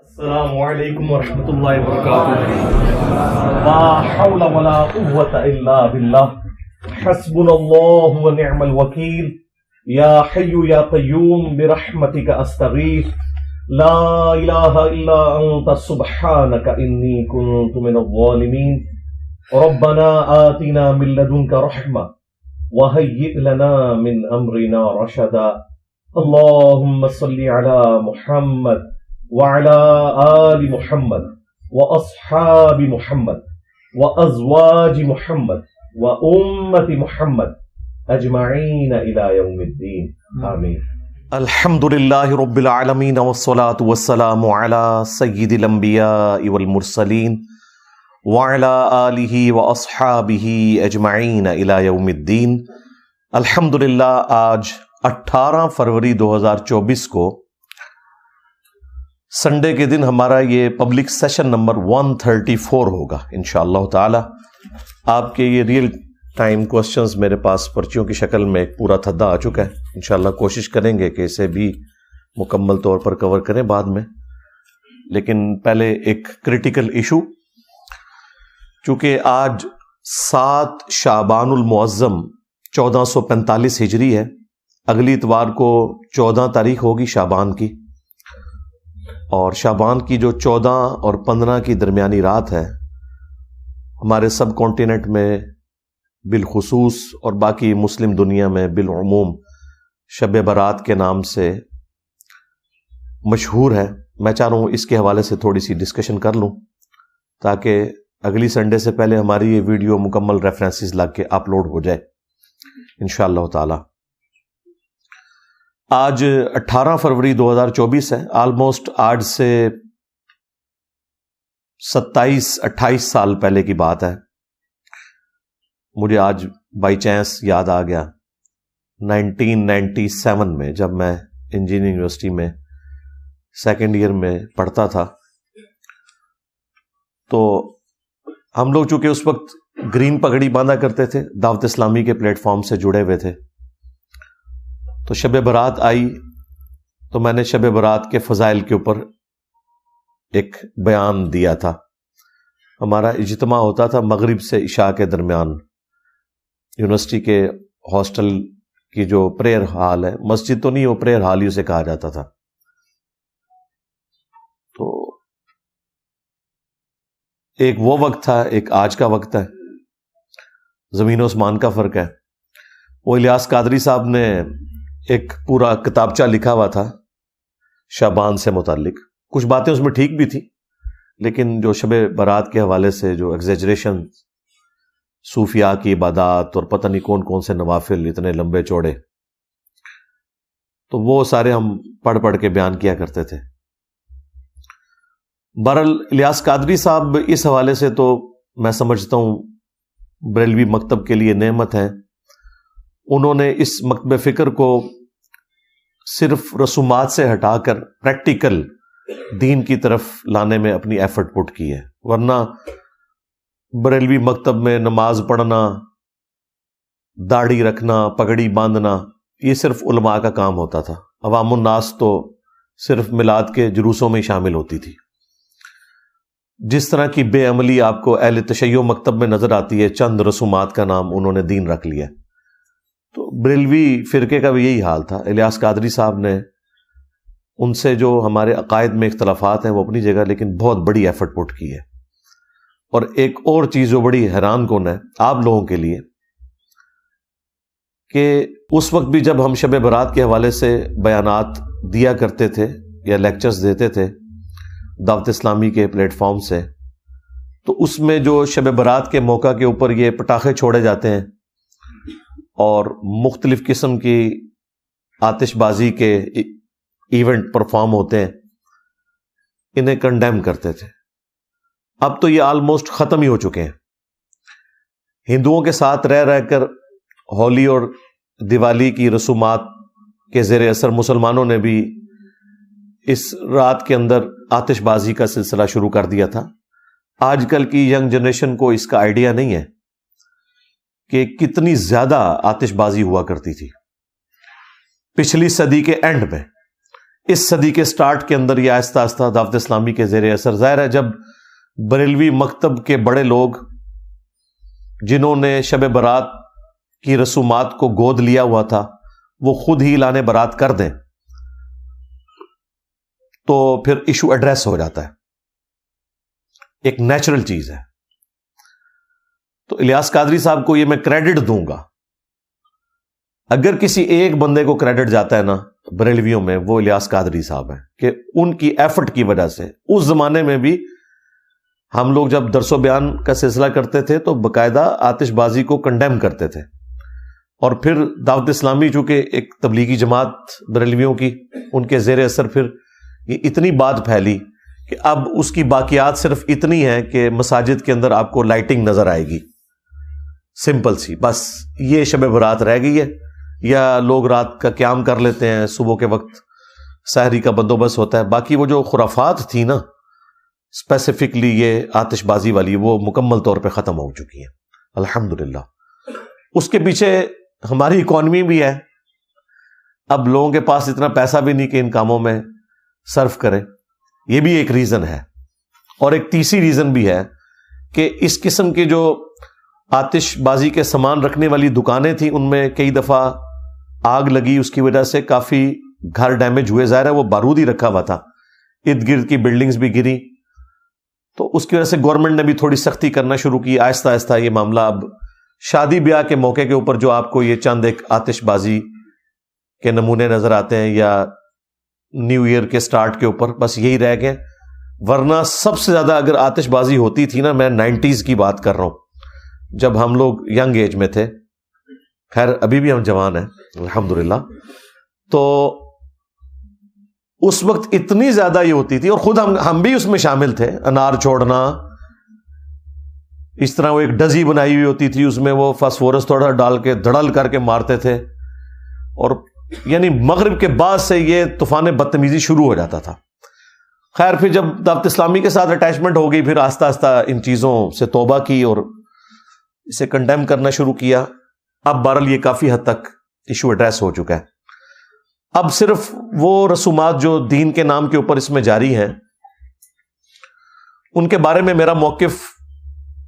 السلام علیکم ورحمۃ اللہ وبرکاتہ. لا حول ولا قوة الا باللہ حسبنا اللہ ونعم الوکیل. یا حی یا قیوم برحمتک استغیث. لا الہ الا انت سبحانک انی کنت من الظالمین. ربنا آتنا من لدنک رحمہ وہیئ لنا من امرنا رشدا. اللہم صل علی محمد وعلى آل محمد وأصحاب محمد وأزواج محمد وأمة محمد أجمعين إلى يوم الدين آمين. الحمد لله رب العالمين والصلاة والسلام على سيد الأنبياء والمرسلين وعلى آله وأصحابه أجمعين إلى يوم الدين. الحمدللہ آج 18 فروری 2024 کو سنڈے کے دن ہمارا یہ پبلک سیشن نمبر 134 ہوگا انشاءاللہ تعالی. آپ کے یہ ریئل ٹائم کوسچنز میرے پاس پرچیوں کی شکل میں ایک پورا تھدا آ چکا ہے. انشاءاللہ کوشش کریں گے کہ اسے بھی مکمل طور پر کور کریں بعد میں. لیکن پہلے ایک کریٹیکل ایشو، چونکہ آج 7 شعبان المعظم 1445 ہجری ہے، اگلی اتوار کو 14 تاریخ ہوگی شعبان کی، اور شعبان کی جو 14 اور 15 کی درمیانی رات ہے ہمارے سب کانٹیننٹ میں بالخصوص اور باقی مسلم دنیا میں بالعموم شب برات کے نام سے مشہور ہے. میں چاہ رہا ہوں اس کے حوالے سے تھوڑی سی ڈسکشن کر لوں تاکہ اگلی سنڈے سے پہلے ہماری یہ ویڈیو مکمل ریفرنسز لگ کے اپلوڈ ہو جائے انشاءاللہ تعالی. آج 18 فروری 2024 ہے. آلموسٹ آج سے 27-28 سال پہلے کی بات ہے. مجھے آج بائی چانس یاد آ گیا 1997 میں جب میں انجینئرنگ یونیورسٹی میں سیکنڈ ایئر میں پڑھتا تھا. تو ہم لوگ چونکہ اس وقت گرین پگڑی باندھا کرتے تھے، دعوت اسلامی کے پلیٹ فارم سے جڑے ہوئے تھے، تو شب برات آئی تو میں نے شب برات کے فضائل کے اوپر ایک بیان دیا تھا. ہمارا اجتماع ہوتا تھا مغرب سے عشاء کے درمیان، یونیورسٹی کے ہاسٹل کی جو پریئر ہال ہے، مسجد تو نہیں، وہ پریئر ہال ہی اسے کہا جاتا تھا. تو ایک وہ وقت تھا، ایک آج کا وقت ہے، زمین و آسمان کا فرق ہے. وہ الیاس قادری صاحب نے ایک پورا کتابچہ لکھا ہوا تھا شعبان سے متعلق. کچھ باتیں اس میں ٹھیک بھی تھی، لیکن جو شب برات کے حوالے سے جو ایگزیجریشن، صوفیاء کی عبادات اور پتہ نہیں کون کون سے نوافل اتنے لمبے چوڑے، تو وہ سارے ہم پڑھ کے بیان کیا کرتے تھے. بہرحال الیاس قادری صاحب اس حوالے سے تو میں سمجھتا ہوں بریلوی مکتب کے لیے نعمت ہے. انہوں نے اس مکتب فکر کو صرف رسومات سے ہٹا کر پریکٹیکل دین کی طرف لانے میں اپنی ایفرٹ پٹ کی ہے. ورنہ بریلوی مکتب میں نماز پڑھنا، داڑھی رکھنا، پگڑی باندھنا، یہ صرف علماء کا کام ہوتا تھا. عوام الناس تو صرف میلاد کے جلوسوں میں شامل ہوتی تھی. جس طرح کی بے عملی آپ کو اہل تشیع مکتب میں نظر آتی ہے، چند رسومات کا نام انہوں نے دین رکھ لیا. تو بریلوی فرقے کا بھی یہی حال تھا. الیاس قادری صاحب نے ان سے جو ہمارے عقائد میں اختلافات ہیں وہ اپنی جگہ، لیکن بہت بڑی ایفرٹ پٹ کی ہے. اور ایک اور چیز جو بڑی حیران کن ہے آپ لوگوں کے لیے، کہ اس وقت بھی جب ہم شب برات کے حوالے سے بیانات دیا کرتے تھے یا لیکچرز دیتے تھے دعوت اسلامی کے پلیٹ فارم سے، تو اس میں جو شب برات کے موقع کے اوپر یہ پٹاخے چھوڑے جاتے ہیں اور مختلف قسم کی آتش بازی کے ایونٹ پرفارم ہوتے ہیں، انہیں کنڈیم کرتے تھے. اب تو یہ آلموسٹ ختم ہی ہو چکے ہیں. ہندوؤں کے ساتھ رہ کر ہولی اور دیوالی کی رسومات کے زیر اثر مسلمانوں نے بھی اس رات کے اندر آتش بازی کا سلسلہ شروع کر دیا تھا. آج کل کی ینگ جنریشن کو اس کا آئیڈیا نہیں ہے کہ کتنی زیادہ آتش بازی ہوا کرتی تھی پچھلی صدی کے اینڈ میں. اس صدی کے سٹارٹ کے اندر یہ آہستہ آہستہ دعوت اسلامی کے زیر اثر، ظاہر ہے جب بریلوی مکتب کے بڑے لوگ جنہوں نے شب برات کی رسومات کو گود لیا ہوا تھا وہ خود ہی اعلان برات کر دیں تو پھر ایشو ایڈریس ہو جاتا ہے، ایک نیچرل چیز ہے۔ تو الیاس قادری صاحب کو یہ میں کریڈٹ دوں گا، اگر کسی ایک بندے کو کریڈٹ جاتا ہے نا بریلویوں میں، وہ الیاس قادری صاحب ہیں، کہ ان کی ایفرٹ کی وجہ سے اس زمانے میں بھی ہم لوگ جب درس و بیان کا سلسلہ کرتے تھے تو باقاعدہ آتش بازی کو کنڈیم کرتے تھے، اور پھر دعوت اسلامی چونکہ ایک تبلیغی جماعت بریلویوں کی، ان کے زیر اثر پھر یہ اتنی بات پھیلی کہ اب اس کی باقیات صرف اتنی ہے کہ مساجد کے اندر آپ کو لائٹنگ نظر آئے گی، سمپل سی، بس یہ شب برات رہ گئی ہے، یا لوگ رات کا قیام کر لیتے ہیں، صبح کے وقت سحری کا بندوبست ہوتا ہے، باقی وہ جو خرافات تھی نا اسپیسیفکلی یہ آتش بازی والی، وہ مکمل طور پہ ختم ہو چکی ہیں الحمدللہ۔ اس کے پیچھے ہماری اکانومی بھی ہے، اب لوگوں کے پاس اتنا پیسہ بھی نہیں کہ ان کاموں میں صرف کریں، یہ بھی ایک ریزن ہے۔ اور ایک تیسری ریزن بھی ہے کہ اس قسم کے جو آتش بازی کے سامان رکھنے والی دکانیں تھیں ان میں کئی دفعہ آگ لگی، اس کی وجہ سے کافی گھر ڈیمیج ہوئے، ظاہر ہے وہ بارود ہی رکھا ہوا تھا، ارد گرد کی بلڈنگز بھی گری، تو اس کی وجہ سے گورنمنٹ نے بھی تھوڑی سختی کرنا شروع کی، آہستہ آہستہ یہ معاملہ اب شادی بیاہ کے موقع کے اوپر جو آپ کو یہ چند ایک آتش بازی کے نمونے نظر آتے ہیں یا نیو ایئر کے سٹارٹ کے اوپر، بس یہی رہ گئے، ورنہ سب سے زیادہ اگر آتش بازی ہوتی تھی نا، میں 90s کی بات کر رہا ہوں جب ہم لوگ ینگ ایج میں تھے، خیر ابھی بھی ہم جوان ہیں الحمدللہ، تو اس وقت اتنی زیادہ یہ ہوتی تھی، اور خود ہم بھی اس میں شامل تھے، انار چھوڑنا، اس طرح وہ ایک ڈزی بنائی ہوئی ہوتی تھی، اس میں وہ فاسفورس تھوڑا ڈال کے دھڑل کر کے مارتے تھے، اور یعنی مغرب کے بعد سے یہ طوفان بدتمیزی شروع ہو جاتا تھا۔ خیر پھر جب دعوت اسلامی کے ساتھ اٹیچمنٹ ہو گئی، پھر آہستہ آہستہ ان چیزوں سے توبہ کی اور اسے کنڈیم کرنا شروع کیا۔ اب بہرحال یہ کافی حد تک ایشو ایڈریس ہو چکا ہے، اب صرف وہ رسومات جو دین کے نام کے اوپر اس میں جاری ہیں ان کے بارے میں میرا موقف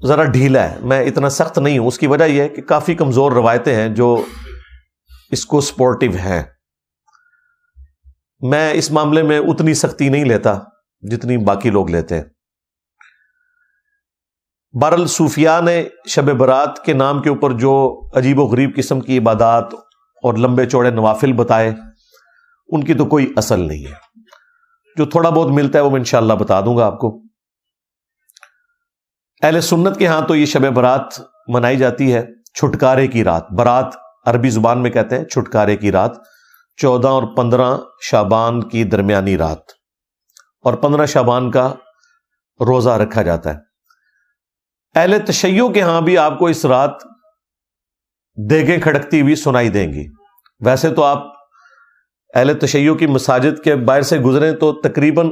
ذرا ڈھیلا ہے، میں اتنا سخت نہیں ہوں۔ اس کی وجہ یہ ہے کہ کافی کمزور روایتیں ہیں جو اس کو سپورٹیو ہیں، میں اس معاملے میں اتنی سختی نہیں لیتا جتنی باقی لوگ لیتے ہیں۔ بہرحال صوفیاء نے شب برات کے نام کے اوپر جو عجیب و غریب قسم کی عبادات اور لمبے چوڑے نوافل بتائے، ان کی تو کوئی اصل نہیں ہے، جو تھوڑا بہت ملتا ہے وہ میں انشاءاللہ بتا دوں گا آپ کو۔ اہل سنت کے ہاں تو یہ شب برات منائی جاتی ہے چھٹکارے کی رات، برات عربی زبان میں کہتے ہیں چھٹکارے کی رات، 14 اور 15 شعبان کی درمیانی رات، اور 15 شعبان کا روزہ رکھا جاتا ہے۔ اہل تشیع کے ہاں بھی آپ کو اس رات دیگیں کھڑکتی ہوئی سنائی دیں گی۔ ویسے تو آپ اہل تشیع کی مساجد کے باہر سے گزریں تو تقریباً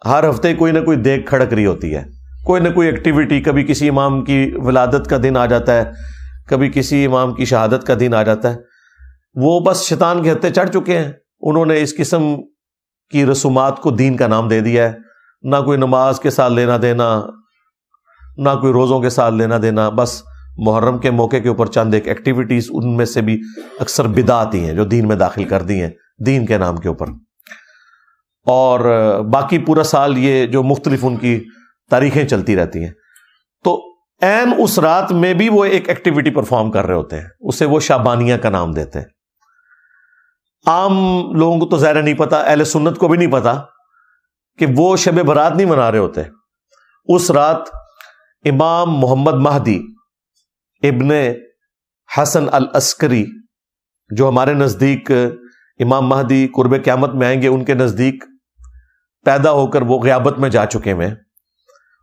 ہر ہفتے کوئی نہ کوئی دیگ کھڑک رہی ہوتی ہے، کوئی نہ کوئی ایکٹیویٹی، کبھی کسی امام کی ولادت کا دن آ جاتا ہے، کبھی کسی امام کی شہادت کا دن آ جاتا ہے۔ وہ بس شیطان کے ہتھے چڑھ چکے ہیں، انہوں نے اس قسم کی رسومات کو دین کا نام دے دیا ہے، نہ کوئی نماز کے ساتھ لینا دینا، نہ کوئی روزوں کے ساتھ لینا دینا، بس محرم کے موقع کے اوپر چند ایک ایکٹیویٹیز، ان میں سے بھی اکثر بدعت ہی ہیں جو دین میں داخل کر دی ہیں دین کے نام کے اوپر، اور باقی پورا سال یہ جو مختلف ان کی تاریخیں چلتی رہتی ہیں۔ تو عین اس رات میں بھی وہ ایک ایکٹیویٹی پرفارم کر رہے ہوتے ہیں، اسے وہ شعبانیہ کا نام دیتے ہیں۔ عام لوگوں کو تو ظاہر نہیں پتا، اہل سنت کو بھی نہیں پتا کہ وہ شب برات نہیں منا رہے ہوتے۔ اس رات امام محمد مہدی ابن حسن العسکری، جو ہمارے نزدیک امام مہدی قرب قیامت میں آئیں گے، ان کے نزدیک پیدا ہو کر وہ غیابت میں جا چکے ہیں،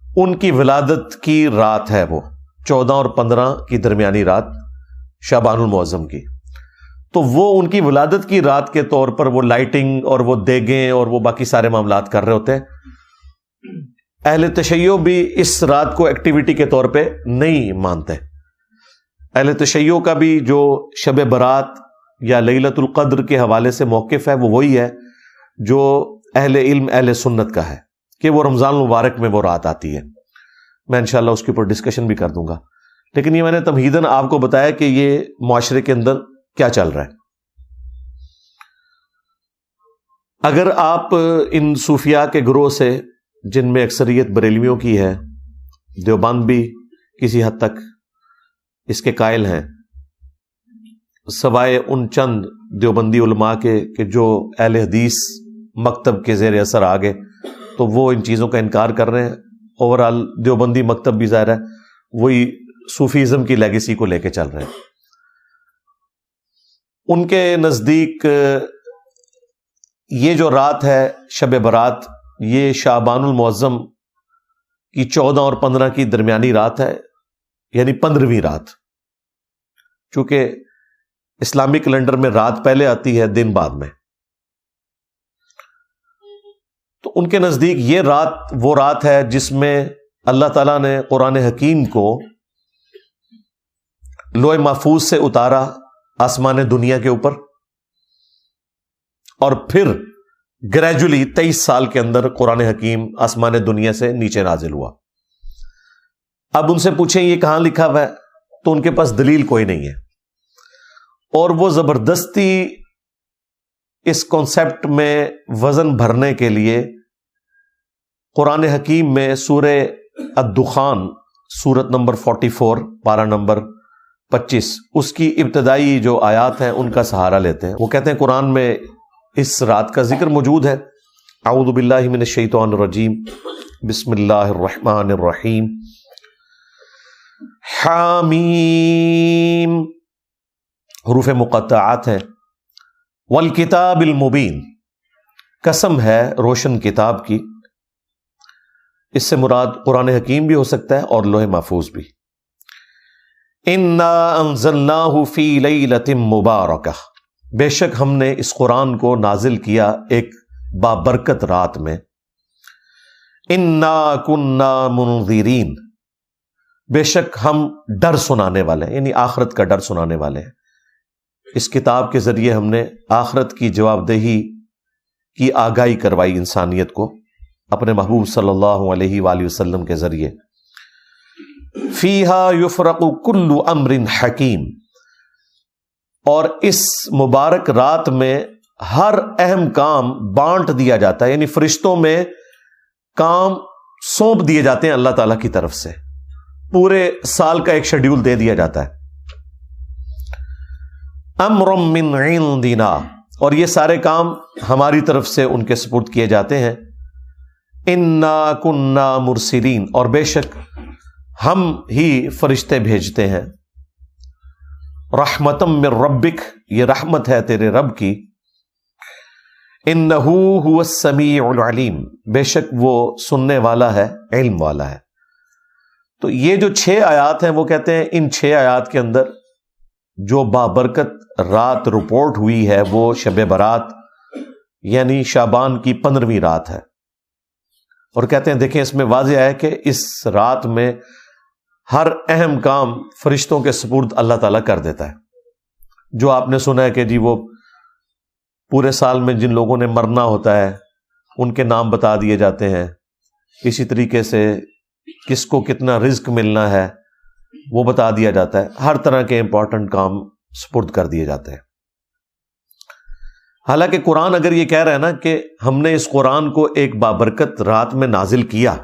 ان کی ولادت کی رات ہے، وہ 14 اور 15 کی درمیانی رات شعبان المعظم کی۔ تو وہ ان کی ولادت کی رات کے طور پر وہ لائٹنگ اور وہ دیگیں اور وہ باقی سارے معاملات کر رہے ہوتے ہیں۔ اہل تشیع بھی اس رات کو ایکٹیویٹی کے طور پہ نہیں مانتے۔ اہل تشیع کا بھی جو شب برات یا لیلۃ القدر کے حوالے سے موقف ہے وہ وہی ہے جو اہل علم اہل سنت کا ہے کہ وہ رمضان المبارک میں وہ رات آتی ہے. میں انشاءاللہ اس کے اوپر ڈسکشن بھی کر دوں گا، لیکن یہ میں نے تمہیداً آپ کو بتایا کہ یہ معاشرے کے اندر کیا چل رہا ہے. اگر آپ ان صوفیاء کے گروہ سے، جن میں اکثریت بریلویوں کی ہے، دیوبند بھی کسی حد تک اس کے قائل ہیں، سوائے ان چند دیوبندی علماء کے کہ جو اہل حدیث مکتب کے زیر اثر آ گئے تو وہ ان چیزوں کا انکار کر رہے ہیں. اوورال دیوبندی مکتب بھی ظاہر ہے وہی صوفیزم کی لیگیسی کو لے کے چل رہے ہیں. ان کے نزدیک یہ جو رات ہے شب برات، یہ شعبان المعظم کی 14 اور 15 کی درمیانی رات ہے، یعنی 15ویں رات. چونکہ اسلامی کیلنڈر میں رات پہلے آتی ہے، دن بعد میں. تو ان کے نزدیک یہ رات وہ رات ہے جس میں اللہ تعالیٰ نے قرآن حکیم کو لوح محفوظ سے اتارا آسمان دنیا کے اوپر، اور پھر گریجولی 23 سال کے اندر قرآن حکیم آسمان دنیا سے نیچے نازل ہوا. اب ان سے پوچھیں یہ کہاں لکھا ہوا ہے، تو ان کے پاس دلیل کوئی نہیں ہے، اور وہ زبردستی اس کانسیپٹ میں وزن بھرنے کے لیے قرآن حکیم میں سورہ الدخان سورت نمبر 44 پارہ نمبر 25 اس کی ابتدائی جو آیات ہیں ان کا سہارا لیتے ہیں. وہ کہتے ہیں قرآن میں اس رات کا ذکر موجود ہے. اعوذ باللہ من الشیطان الرجیم، بسم اللہ الرحمن الرحیم. حامیم، حروف مقطعات ہیں. والکتاب المبین، قسم ہے روشن کتاب کی. اس سے مراد قرآن حکیم بھی ہو سکتا ہے اور لوح محفوظ بھی. انا انزلناہ فی لیلۃ مبارکہ، بے شک ہم نے اس قرآن کو نازل کیا ایک بابرکت رات میں. انا کنا منذرین، بے شک ہم ڈر سنانے والے ہیں، یعنی آخرت کا ڈر سنانے والے ہیں. اس کتاب کے ذریعے ہم نے آخرت کی جواب دہی کی آگاہی کروائی انسانیت کو اپنے محبوب صلی اللہ علیہ وآلہ وسلم کے ذریعے. فیہا یفرق کل امر حکیم، اور اس مبارک رات میں ہر اہم کام بانٹ دیا جاتا ہے، یعنی فرشتوں میں کام سونپ دیے جاتے ہیں اللہ تعالیٰ کی طرف سے. پورے سال کا ایک شیڈیول دے دیا جاتا ہے. امر من عندنا، اور یہ سارے کام ہماری طرف سے ان کے سپرد کیے جاتے ہیں. انا کنا مرسلین، اور بے شک ہم ہی فرشتے بھیجتے ہیں. رحمتم من ربک، یہ رحمت ہے تیرے رب کی. انہ هو السمیع العلیم، بے شک وہ سننے والا ہے، علم والا ہے. تو یہ جو 6 آیات ہیں وہ کہتے ہیں ان 6 آیات کے اندر جو بابرکت رات رپورٹ ہوئی ہے وہ شب برات یعنی شعبان کی 15ویں رات ہے. اور کہتے ہیں دیکھیں اس میں واضح ہے کہ اس رات میں ہر اہم کام فرشتوں کے سپرد اللہ تعالیٰ کر دیتا ہے. جو آپ نے سنا ہے کہ جی وہ پورے سال میں جن لوگوں نے مرنا ہوتا ہے ان کے نام بتا دیے جاتے ہیں. اسی طریقے سے کس کو کتنا رزق ملنا ہے وہ بتا دیا جاتا ہے. ہر طرح کے امپورٹنٹ کام سپرد کر دیے جاتے ہیں. حالانکہ قرآن اگر یہ کہہ رہا ہے نا کہ ہم نے اس قرآن کو ایک بابرکت رات میں نازل کیا،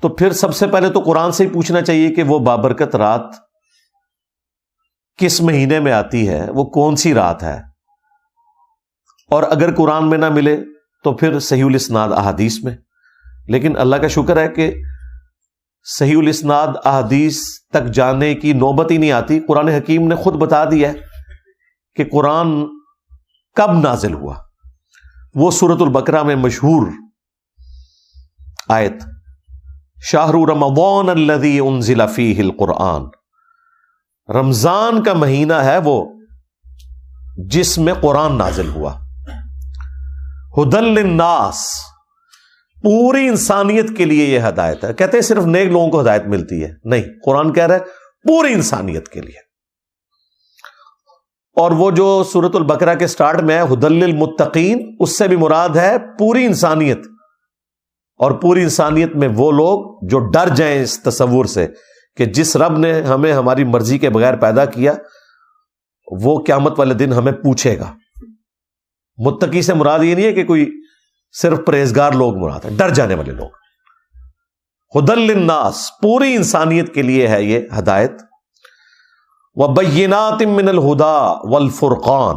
تو پھر سب سے پہلے تو قرآن سے ہی پوچھنا چاہیے کہ وہ بابرکت رات کس مہینے میں آتی ہے، وہ کون سی رات ہے. اور اگر قرآن میں نہ ملے تو پھر صحیح الاسناد احادیث میں. لیکن اللہ کا شکر ہے کہ صحیح الاسناد احادیث تک جانے کی نوبت ہی نہیں آتی. قرآن حکیم نے خود بتا دیا ہے کہ قرآن کب نازل ہوا. وہ سورۃ البقرہ میں مشہور آیت شہر رمضان الذی انزل فیہ القرآن، رمضان کا مہینہ ہے وہ جس میں قرآن نازل ہوا. ہدی للناس، پوری انسانیت کے لیے یہ ہدایت ہے. کہتے ہیں صرف نیک لوگوں کو ہدایت ملتی ہے، نہیں، قرآن کہہ رہا ہے پوری انسانیت کے لیے. اور وہ جو سورۃ البقرہ کے سٹارٹ میں ہے ہدی للمتقین، اس سے بھی مراد ہے پوری انسانیت، اور پوری انسانیت میں وہ لوگ جو ڈر جائیں اس تصور سے کہ جس رب نے ہمیں ہماری مرضی کے بغیر پیدا کیا وہ قیامت والے دن ہمیں پوچھے گا۔ متقی سے مراد یہ نہیں ہے کہ کوئی صرف پرہیزگار لوگ مراد ہے، ڈر جانے والے لوگ۔ ہدی للناس، پوری انسانیت کے لیے ہے یہ ہدایت۔ وبینات من الہدی والفرقان،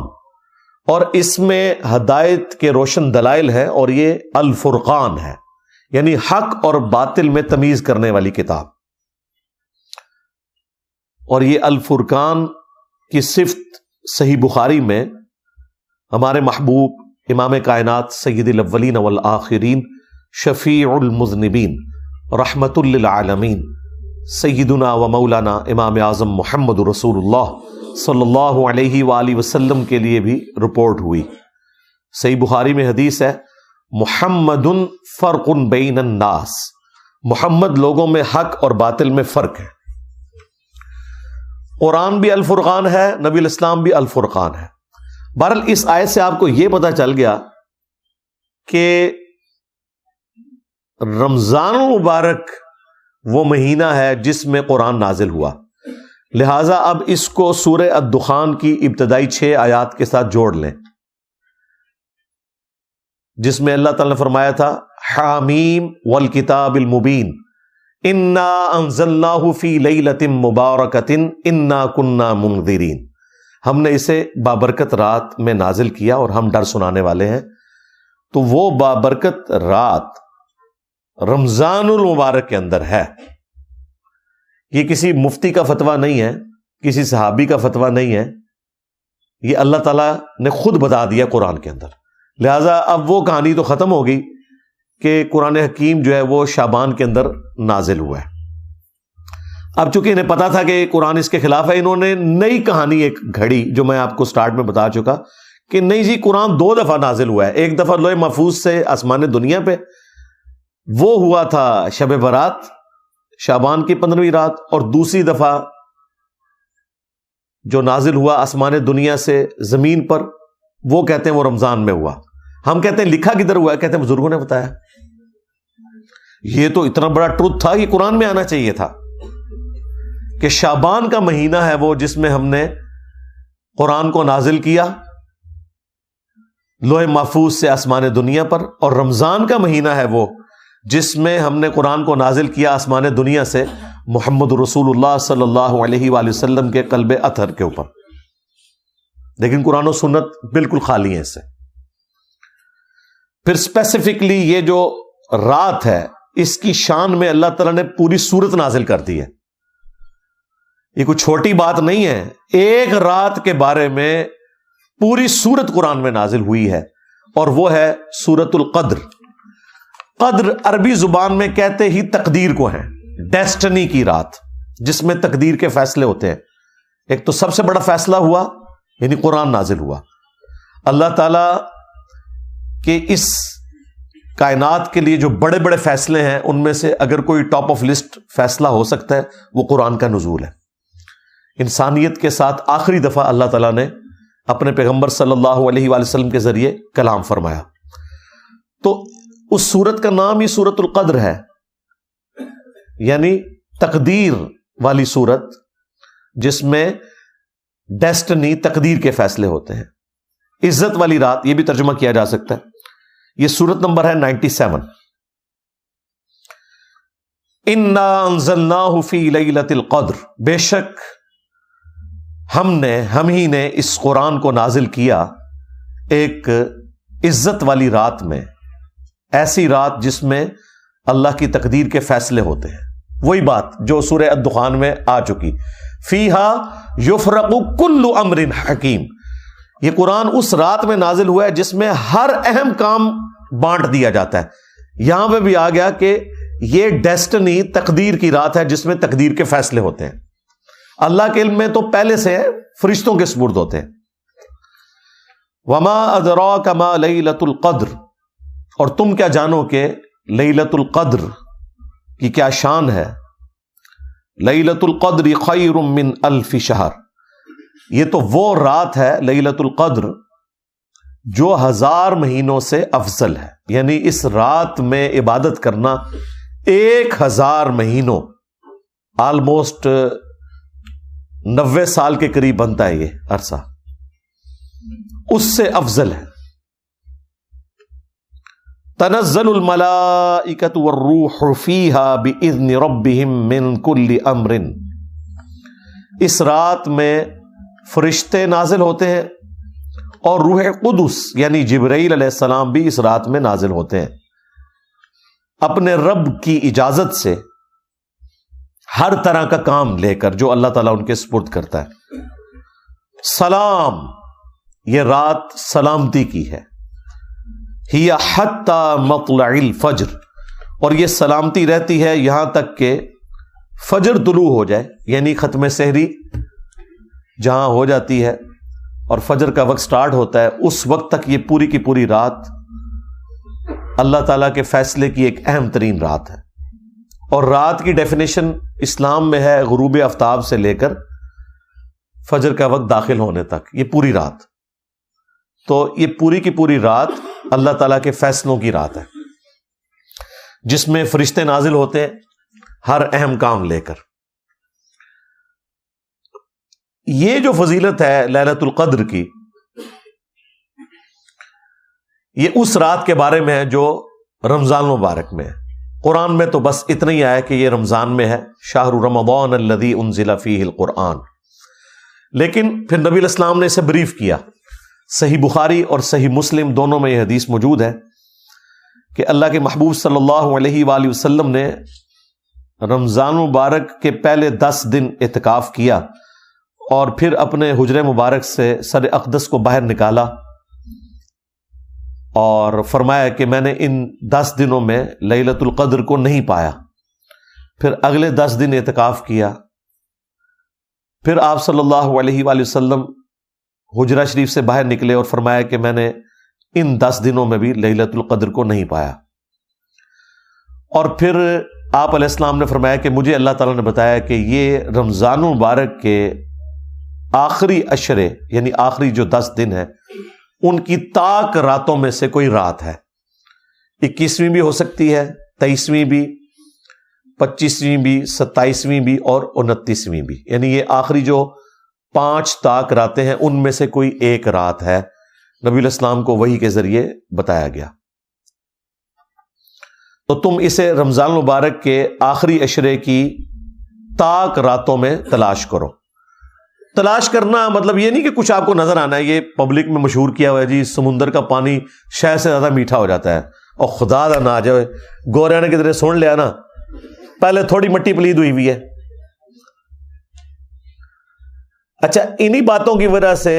اور اس میں ہدایت کے روشن دلائل ہیں، اور یہ الفرقان ہے، یعنی حق اور باطل میں تمیز کرنے والی کتاب۔ اور یہ الفرقان کی صفت صحیح بخاری میں ہمارے محبوب امام کائنات سید الاولین والآخرین شفیع المذنبین رحمت للعالمین سیدنا و مولانا امام اعظم محمد رسول اللہ صلی اللہ علیہ وآلہ وسلم کے لیے بھی رپورٹ ہوئی۔ صحیح بخاری میں حدیث ہے، محمد فرق بین الناس، محمد لوگوں میں حق اور باطل میں فرق ہے۔ قرآن بھی الفرقان ہے، نبی الاسلام بھی الفرقان ہے۔ بہرحال اس آیت سے آپ کو یہ پتہ چل گیا کہ رمضان المبارک وہ مہینہ ہے جس میں قرآن نازل ہوا، لہٰذا اب اس کو سورہ الدخان کی ابتدائی 6 آیات کے ساتھ جوڑ لیں، جس میں اللہ تعالیٰ نے فرمایا تھا حامیم والکتاب المبین انا انزلناہ فی لیلۃ مبارکۃ انا کنا منذرین، ہم نے اسے بابرکت رات میں نازل کیا اور ہم ڈر سنانے والے ہیں۔ تو وہ بابرکت رات رمضان المبارک کے اندر ہے۔ یہ کسی مفتی کا فتویٰ نہیں ہے، کسی صحابی کا فتویٰ نہیں ہے، یہ اللہ تعالیٰ نے خود بتا دیا قرآن کے اندر۔ لہٰذا اب وہ کہانی تو ختم ہو گئی کہ قرآن حکیم جو ہے وہ شعبان کے اندر نازل ہوا ہے۔ اب چونکہ انہیں پتا تھا کہ قرآن اس کے خلاف ہے، انہوں نے نئی کہانی ایک گھڑی، جو میں آپ کو سٹارٹ میں بتا چکا کہ نہیں جی قرآن 2 دفعہ نازل ہوا ہے، ایک دفعہ لوح محفوظ سے آسمان دنیا پہ، وہ ہوا تھا شب برات شعبان کی 15ویں رات، اور دوسری دفعہ جو نازل ہوا آسمان دنیا سے زمین پر، وہ کہتے ہیں وہ رمضان میں ہوا۔ ہم کہتے ہیں لکھا کدھر ہوا ہے؟ کہتے ہیں بزرگوں نے بتایا۔ یہ تو اتنا بڑا ٹروتھ تھا کہ قرآن میں آنا چاہیے تھا کہ شعبان کا مہینہ ہے وہ جس میں ہم نے قرآن کو نازل کیا لوح محفوظ سے آسمان دنیا پر، اور رمضان کا مہینہ ہے وہ جس میں ہم نے قرآن کو نازل کیا آسمان دنیا سے محمد رسول اللہ صلی اللہ علیہ وآلہ وسلم کے قلب اطہر کے اوپر۔ لیکن قرآن و سنت بالکل خالی ہیں اس سے۔ پھر اسپیسیفکلی یہ جو رات ہے اس کی شان میں اللہ تعالیٰ نے پوری سورت نازل کر دی ہے۔ یہ کوئی چھوٹی بات نہیں ہے، ایک رات کے بارے میں پوری سورت قرآن میں نازل ہوئی ہے، اور وہ ہے سورۃ القدر۔ قدر عربی زبان میں کہتے ہی تقدیر کو ہے، ڈیسٹنی کی رات جس میں تقدیر کے فیصلے ہوتے ہیں۔ ایک تو سب سے بڑا فیصلہ ہوا یعنی قرآن نازل ہوا۔ اللہ تعالیٰ کے اس کائنات کے لیے جو بڑے بڑے فیصلے ہیں ان میں سے اگر کوئی ٹاپ آف لسٹ فیصلہ ہو سکتا ہے وہ قرآن کا نزول ہے۔ انسانیت کے ساتھ آخری دفعہ اللہ تعالیٰ نے اپنے پیغمبر صلی اللہ علیہ وآلہ وسلم کے ذریعے کلام فرمایا، تو اس سورت کا نام ہی سورۃ القدر ہے، یعنی تقدیر والی سورت جس میں ڈیسٹنی تقدیر کے فیصلے ہوتے ہیں۔ عزت والی رات یہ بھی ترجمہ کیا جا سکتا ہے۔ یہ سورت نمبر ہے 97۔ انا انزلناہ فی لیلۃ القدر، بے شک ہم ہی نے اس قرآن کو نازل کیا ایک عزت والی رات میں، ایسی رات جس میں اللہ کی تقدیر کے فیصلے ہوتے ہیں۔ وہی بات جو سورہ الدخان میں آ چکی، فیہا یفرق کل امر حکیم۔ یہ قرآن اس رات میں نازل ہوا ہے جس میں ہر اہم کام بانٹ دیا جاتا ہے۔ یہاں پہ بھی آ گیا کہ یہ ڈیسٹنی تقدیر کی رات ہے جس میں تقدیر کے فیصلے ہوتے ہیں۔ اللہ کے علم میں تو پہلے سے ہے، فرشتوں کے سپرد ہوتے ہیں۔ وما ادراک ما لیلۃ القدر، اور تم کیا جانو کہ لیلۃ القدر کی کیا شان ہے۔ لیلۃ القدر خیر من الف شہر، یہ تو وہ رات ہے لیلۃ القدر جو 1000 مہینوں سے افضل ہے. یعنی اس رات میں عبادت کرنا 1000 مہینوں، آلموسٹ 90 سال کے قریب بنتا ہے یہ عرصہ، اس سے افضل ہے. تنزل الملائکۃ والروح فیہا بإذن ربہم من کل امر. اس رات میں فرشتے نازل ہوتے ہیں اور روح قدس یعنی جبرائیل علیہ السلام بھی اس رات میں نازل ہوتے ہیں اپنے رب کی اجازت سے، ہر طرح کا کام لے کر جو اللہ تعالیٰ ان کے سپرد کرتا ہے. سلام، یہ رات سلامتی کی ہے. ہی حتی مطلع الفجر، اور یہ سلامتی رہتی ہے یہاں تک کہ فجر طلوع ہو جائے، یعنی ختم سحری جہاں ہو جاتی ہے اور فجر کا وقت سٹارٹ ہوتا ہے، اس وقت تک یہ پوری کی پوری رات اللہ تعالیٰ کے فیصلے کی ایک اہم ترین رات ہے. اور رات کی ڈیفینیشن اسلام میں ہے غروب آفتاب سے لے کر فجر کا وقت داخل ہونے تک، یہ پوری رات. تو یہ پوری کی پوری رات اللہ تعالیٰ کے فیصلوں کی رات ہے، جس میں فرشتے نازل ہوتے ہیں ہر اہم کام لے کر. یہ جو فضیلت ہے لیلۃ القدر کی، یہ اس رات کے بارے میں ہے جو رمضان مبارک میں ہے. قرآن میں تو بس اتنا ہی آیا کہ یہ رمضان میں ہے، شہر رمضان الذی انزل فیہ القرآن. لیکن پھر نبی علیہ السلام نے اسے بریف کیا. صحیح بخاری اور صحیح مسلم دونوں میں یہ حدیث موجود ہے کہ اللہ کے محبوب صلی اللہ علیہ وآلہ وسلم نے رمضان مبارک کے پہلے 10 دن اعتکاف کیا اور پھر اپنے حجرے مبارک سے سر اقدس کو باہر نکالا اور فرمایا کہ میں نے ان 10 دنوں میں لیلۃ القدر کو نہیں پایا. پھر اگلے 10 دن اعتکاف کیا. پھر آپ صلی اللہ علیہ وآلہ وسلم حجرہ شریف سے باہر نکلے اور فرمایا کہ میں نے ان 10 دنوں میں بھی لیلۃ القدر کو نہیں پایا. اور پھر آپ علیہ السلام نے فرمایا کہ مجھے اللہ تعالیٰ نے بتایا کہ یہ رمضان مبارک کے آخری عشرے یعنی آخری جو 10 دن ہیں ان کی طاق راتوں میں سے کوئی رات ہے. 21ویں بھی ہو سکتی ہے، 23ویں بھی، 25ویں بھی، 27ویں بھی اور 29ویں بھی. یعنی یہ آخری جو 5 طاق راتیں ہیں ان میں سے کوئی ایک رات ہے. نبی علیہ السلام کو وحی کے ذریعے بتایا گیا. تو تم اسے رمضان مبارک کے آخری عشرے کی طاق راتوں میں تلاش کرو. تلاش کرنا مطلب یہ نہیں کہ کچھ آپ کو نظر آنا ہے. یہ پبلک میں مشہور کیا ہوا ہے جی سمندر کا پانی شہد سے زیادہ میٹھا ہو جاتا ہے، اور خدا دا نہ آ جائے گوریا نے کدھر سن لیا نا، پہلے تھوڑی مٹی پلید ہوئی ہوئی ہے. اچھا، انہی باتوں کی وجہ سے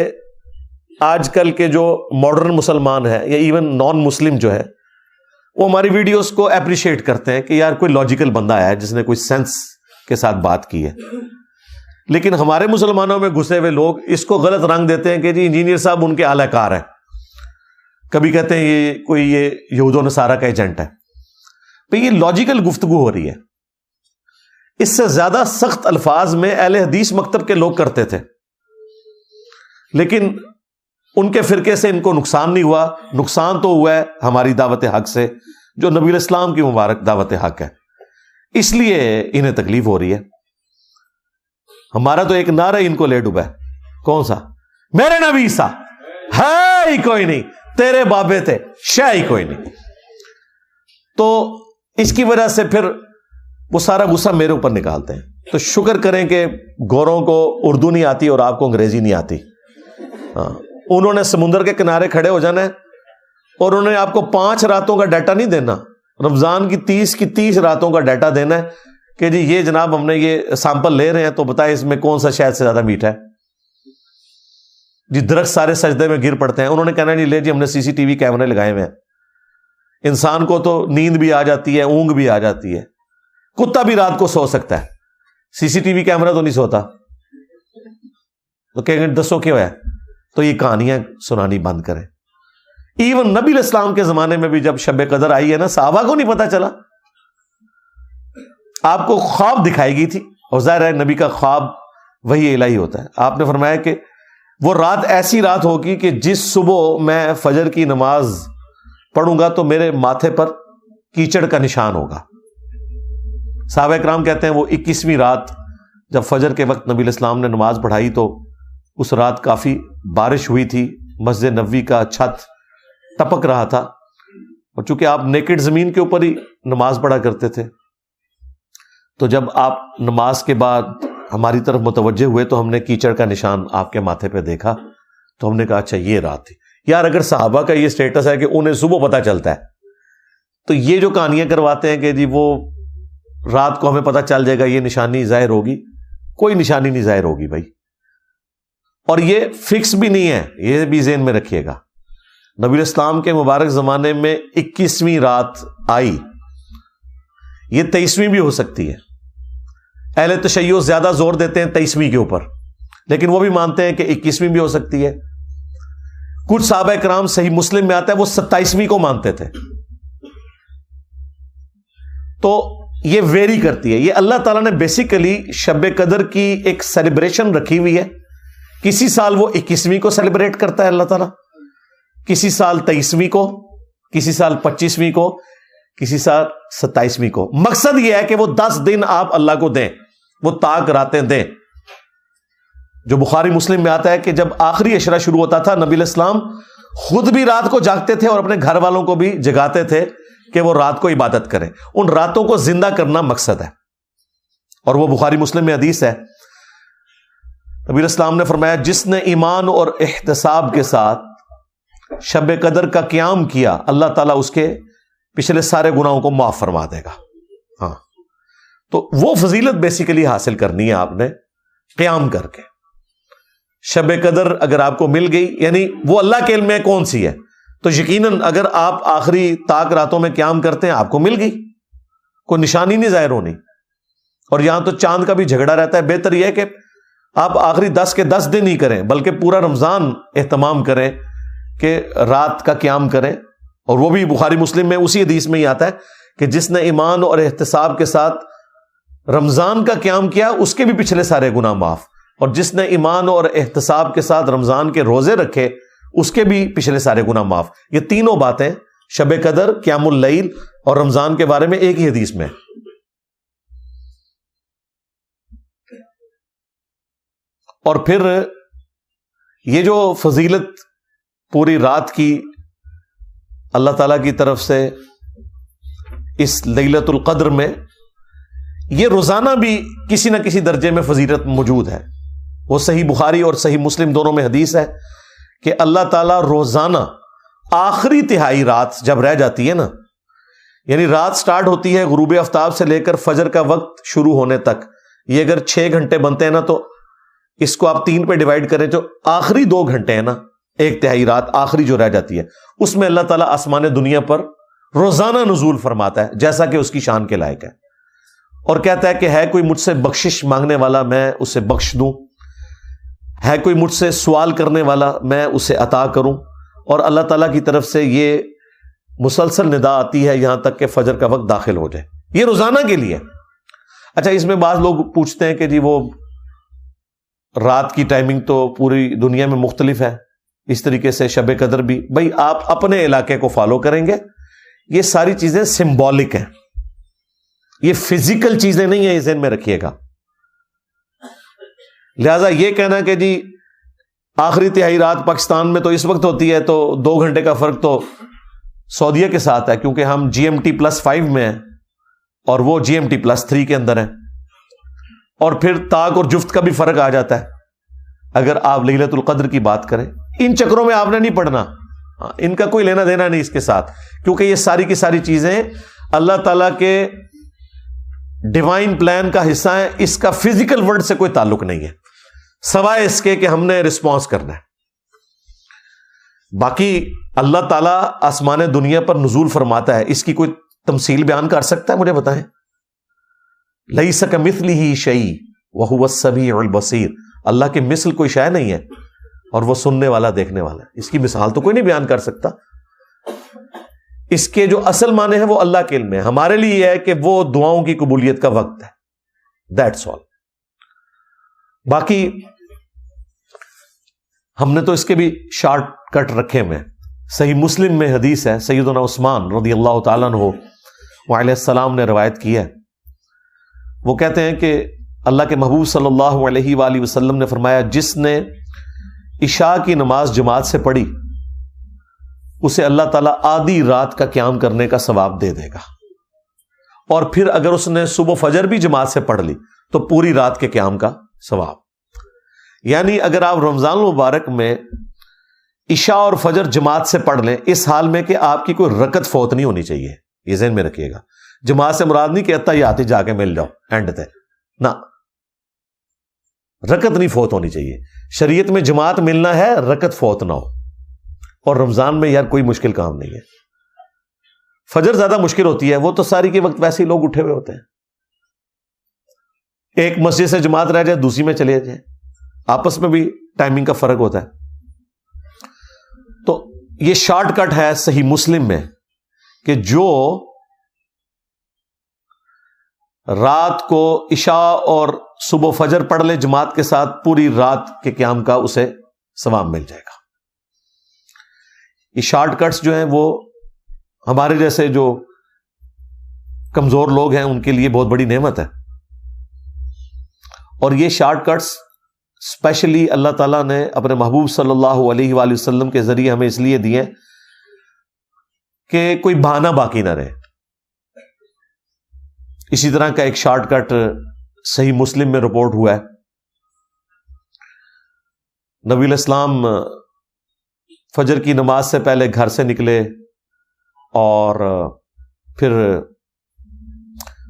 آج کل کے جو ماڈرن مسلمان ہیں یا ایون نان مسلم جو ہے وہ ہماری ویڈیوز کو اپریشیٹ کرتے ہیں کہ یار کوئی لاجیکل بندہ آیا ہے جس نے کوئی سینس کے ساتھ بات کی ہے. لیکن ہمارے مسلمانوں میں گھسے ہوئے لوگ اس کو غلط رنگ دیتے ہیں کہ جی انجینئر صاحب ان کے اعلی کار ہیں. کبھی کہتے ہیں یہ کوئی یہ یہود و نصارہ کا ایجنٹ ہے. تو یہ لاجیکل گفتگو ہو رہی ہے. اس سے زیادہ سخت الفاظ میں اہل حدیث مکتب کے لوگ کرتے تھے، لیکن ان کے فرقے سے ان کو نقصان نہیں ہوا. نقصان تو ہوا ہے ہماری دعوت حق سے جو نبی علیہ السلام کی مبارک دعوت حق ہے، اس لیے انہیں تکلیف ہو رہی ہے. ہمارا تو ایک نعرہ ان کو لے ڈوبا ہے. کون سا؟ میرے نبی سا ہے ہی کوئی نہیں، تیرے بابے تھے شے ہی کوئی نہیں. تو اس کی وجہ سے پھر وہ سارا غصہ میرے اوپر نکالتے ہیں. تو شکر کریں کہ گوروں کو اردو نہیں آتی اور آپ کو انگریزی نہیں آتی. ہاں، انہوں نے سمندر کے کنارے کھڑے ہو جانا ہے اور انہوں نے آپ کو 5 راتوں کا ڈیٹا نہیں دینا، رمضان کی 30 راتوں کا ڈیٹا دینا ہے کہ جی یہ جناب ہم نے یہ سیمپل لے رہے ہیں تو بتائیں اس میں کون سا شہد سے زیادہ میٹھا ہے. جی درخت سارے سجدے میں گر پڑتے ہیں. انہوں نے کہنا نہیں لے جی ہم نے CCTV کیمرے لگائے ہوئے ہیں. انسان کو تو نیند بھی آ جاتی ہے، اونگ بھی آ جاتی ہے. کتا بھی رات کو سو سکتا ہے، CCTV کیمرہ تو نہیں سوتا. تو کہیں گے دسو کیوں ہے؟ تو یہ کہانیاں سنانی بند کریں. ایون نبی علیہ السلام کے زمانے میں بھی جب شب قدر آئی ہے نا، صحابہ کو نہیں پتا چلا. آپ کو خواب دکھائی گئی تھی، اور ظاہر ہے نبی کا خواب وہی الہی ہوتا ہے. آپ نے فرمایا کہ وہ رات ایسی رات ہوگی کہ جس صبح میں فجر کی نماز پڑھوں گا تو میرے ماتھے پر کیچڑ کا نشان ہوگا. صحابہ کرام کہتے ہیں وہ 21ویں رات جب فجر کے وقت نبی علیہ السلام نے نماز پڑھائی تو اس رات کافی بارش ہوئی تھی، مسجد نبوی کا چھت ٹپک رہا تھا، اور چونکہ آپ نیکڈ زمین کے اوپر ہی نماز پڑھا کرتے تھے، تو جب آپ نماز کے بعد ہماری طرف متوجہ ہوئے تو ہم نے کیچڑ کا نشان آپ کے ماتھے پہ دیکھا، تو ہم نے کہا اچھا یہ رات تھی. یار اگر صحابہ کا یہ سٹیٹس ہے کہ انہیں صبح پتہ چلتا ہے، تو یہ جو کہانیاں کرواتے ہیں کہ جی وہ رات کو ہمیں پتہ چل جائے گا یہ نشانی ظاہر ہوگی، کوئی نشانی نہیں ظاہر ہوگی بھائی. اور یہ فکس بھی نہیں ہے، یہ بھی ذہن میں رکھیے گا. نبی علیہ السلام کے مبارک زمانے میں 21ویں رات آئی، یہ 23ویں بھی ہو سکتی ہے. اہل تشیع زیادہ زور دیتے ہیں 23ویں کے اوپر، لیکن وہ بھی مانتے ہیں کہ 21ویں بھی ہو سکتی ہے. کچھ صحابہ کرام صحیح مسلم میں آتا ہے وہ 27ویں کو مانتے تھے. تو یہ ویری کرتی ہے. یہ اللہ تعالیٰ نے بیسیکلی شب قدر کی ایک سیلیبریشن رکھی ہوئی ہے. کسی سال وہ 21ویں کو سیلیبریٹ کرتا ہے اللہ تعالیٰ، کسی سال 23ویں کو، کسی سال 25ویں کو، کسی سال 27ویں کو. مقصد یہ ہے کہ وہ 10 دن آپ اللہ کو دیں، وہ طاق راتیں دیں. جو بخاری مسلم میں آتا ہے کہ جب آخری عشرہ شروع ہوتا تھا نبی علیہ السلام خود بھی رات کو جاگتے تھے اور اپنے گھر والوں کو بھی جگاتے تھے کہ وہ رات کو عبادت کریں. ان راتوں کو زندہ کرنا مقصد ہے، اور وہ بخاری مسلم میں حدیث ہے. نبی علیہ السلام نے فرمایا جس نے ایمان اور احتساب کے ساتھ شب قدر کا قیام کیا اللہ تعالیٰ اس کے پچھلے سارے گناہوں کو معاف فرما دے گا. ہاں، تو وہ فضیلت بیسیکلی حاصل کرنی ہے آپ نے قیام کر کے. شب قدر اگر آپ کو مل گئی، یعنی وہ اللہ کے علم میں کون سی ہے، تو یقیناً اگر آپ آخری طاق راتوں میں قیام کرتے ہیں آپ کو مل گئی، کوئی نشانی نہیں ظاہر ہونی. اور یہاں تو چاند کا بھی جھگڑا رہتا ہے. بہتر یہ ہے کہ آپ آخری 10 کے 10 دن ہی کریں، بلکہ پورا رمضان اہتمام کریں کہ رات کا قیام کریں. اور وہ بھی بخاری مسلم میں اسی حدیث میں ہی آتا ہے کہ جس نے ایمان اور احتساب کے ساتھ رمضان کا قیام کیا اس کے بھی پچھلے سارے گناہ معاف، اور جس نے ایمان اور احتساب کے ساتھ رمضان کے روزے رکھے اس کے بھی پچھلے سارے گناہ معاف. یہ تینوں باتیں شب قدر، قیام اللیل اور رمضان کے بارے میں ایک ہی حدیث میں. اور پھر یہ جو فضیلت پوری رات کی اللہ تعالیٰ کی طرف سے اس لیلۃ القدر میں، یہ روزانہ بھی کسی نہ کسی درجے میں فضیلت موجود ہے. وہ صحیح بخاری اور صحیح مسلم دونوں میں حدیث ہے کہ اللہ تعالیٰ روزانہ آخری تہائی رات جب رہ جاتی ہے نا، یعنی رات سٹارٹ ہوتی ہے غروب آفتاب سے لے کر فجر کا وقت شروع ہونے تک، یہ اگر 6 گھنٹے بنتے ہیں نا تو اس کو آپ 3 پہ ڈیوائڈ کریں، جو آخری 2 گھنٹے ہیں نا، 1/3 رات آخری جو رہ جاتی ہے، اس میں اللہ تعالیٰ آسمان دنیا پر روزانہ نزول فرماتا ہے جیسا کہ اس کی شان کے لائق ہے، اور کہتا ہے کہ ہے کوئی مجھ سے بخشش مانگنے والا میں اسے بخش دوں، ہے کوئی مجھ سے سوال کرنے والا میں اسے عطا کروں. اور اللہ تعالیٰ کی طرف سے یہ مسلسل ندا آتی ہے یہاں تک کہ فجر کا وقت داخل ہو جائے. یہ روزانہ کے لیے. اچھا، اس میں بعض لوگ پوچھتے ہیں کہ جی وہ رات کی ٹائمنگ تو پوری دنیا میں مختلف ہے، اس طریقے سے شب قدر بھی. بھائی آپ اپنے علاقے کو فالو کریں گے. یہ ساری چیزیں سمبولک ہیں، یہ فزیکل چیزیں نہیں ہیں، یہ ذہن میں رکھیے گا. لہذا یہ کہنا کہ جی آخری تہائی رات پاکستان میں تو اس وقت ہوتی ہے تو 2 گھنٹے کا فرق تو سعودیہ کے ساتھ ہے، کیونکہ ہم GMT+5 میں ہیں اور وہ GMT+3 کے اندر ہیں. اور پھر طاق اور جفت کا بھی فرق آ جاتا ہے اگر آپ لیلۃ القدر کی بات کریں. ان چکروں میں آپ نے نہیں پڑھنا، ان کا کوئی لینا دینا نہیں اس کے ساتھ، کیونکہ یہ ساری کی ساری چیزیں اللہ تعالیٰ کے ڈیوائن پلان کا حصہ ہے. اس کا فزیکل ورلڈ سے کوئی تعلق نہیں ہے سوائے اس کے کہ ہم نے رسپانس کرنا ہے. باقی اللہ تعالیٰ آسمان دنیا پر نزول فرماتا ہے، اس کی کوئی تمثیل بیان کر سکتا ہے؟ مجھے بتائیں. لیس کمثلہ شیء وہو السمیع البصیر. اللہ کی مثل کوئی شے نہیں ہے اور وہ سننے والا دیکھنے والا ہے. اس کی مثال تو کوئی نہیں بیان کر سکتا. اس کے جو اصل معنی ہے وہ اللہ کے علم میں. ہمارے لیے یہ ہے کہ وہ دعاؤں کی قبولیت کا وقت ہے. That's all. باقی ہم نے تو اس کے بھی شارٹ کٹ رکھے ہوئے ہیں. صحیح مسلم میں حدیث ہے, سیدنا عثمان رضی اللہ تعالیٰ عنہ علیہ السلام نے روایت کی ہے. وہ کہتے ہیں کہ اللہ کے محبوب صلی اللہ علیہ وآلہ وسلم نے فرمایا, جس نے عشاء کی نماز جماعت سے پڑھی اسے اللہ تعالیٰ آدھی رات کا قیام کرنے کا ثواب دے دے گا, اور پھر اگر اس نے صبح فجر بھی جماعت سے پڑھ لی تو پوری رات کے قیام کا ثواب. یعنی اگر آپ رمضان المبارک میں عشاء اور فجر جماعت سے پڑھ لیں, اس حال میں کہ آپ کی کوئی رکعت فوت نہیں ہونی چاہیے, یہ ذہن میں رکھیے گا. جماعت سے مراد نہیں کہ اتحیات ہی جا کے مل جاؤ اینڈ تے, نہ, رکعت نہیں فوت ہونی چاہیے. شریعت میں جماعت ملنا ہے, رکعت فوت نہ ہو. اور رمضان میں یار کوئی مشکل کام نہیں ہے. فجر زیادہ مشکل ہوتی ہے, وہ تو ساری کے وقت ویسے ہی لوگ اٹھے ہوئے ہوتے ہیں. ایک مسجد سے جماعت رہ جائے دوسری میں چلے جائیں, آپس میں بھی ٹائمنگ کا فرق ہوتا ہے. تو یہ شارٹ کٹ ہے صحیح مسلم میں کہ جو رات کو عشاء اور صبح فجر پڑھ لے جماعت کے ساتھ, پوری رات کے قیام کا اسے ثواب مل جائے گا. یہ شارٹ کٹس جو ہیں وہ ہمارے جیسے جو کمزور لوگ ہیں ان کے لیے بہت بڑی نعمت ہے. اور یہ شارٹ کٹس اسپیشلی اللہ تعالیٰ نے اپنے محبوب صلی اللہ علیہ وآلہ وسلم کے ذریعے ہمیں اس لیے دیے کہ کوئی بہانہ باقی نہ رہے. اسی طرح کا ایک شارٹ کٹ صحیح مسلم میں رپورٹ ہوا ہے. نبی علیہ السلام فجر کی نماز سے پہلے گھر سے نکلے اور پھر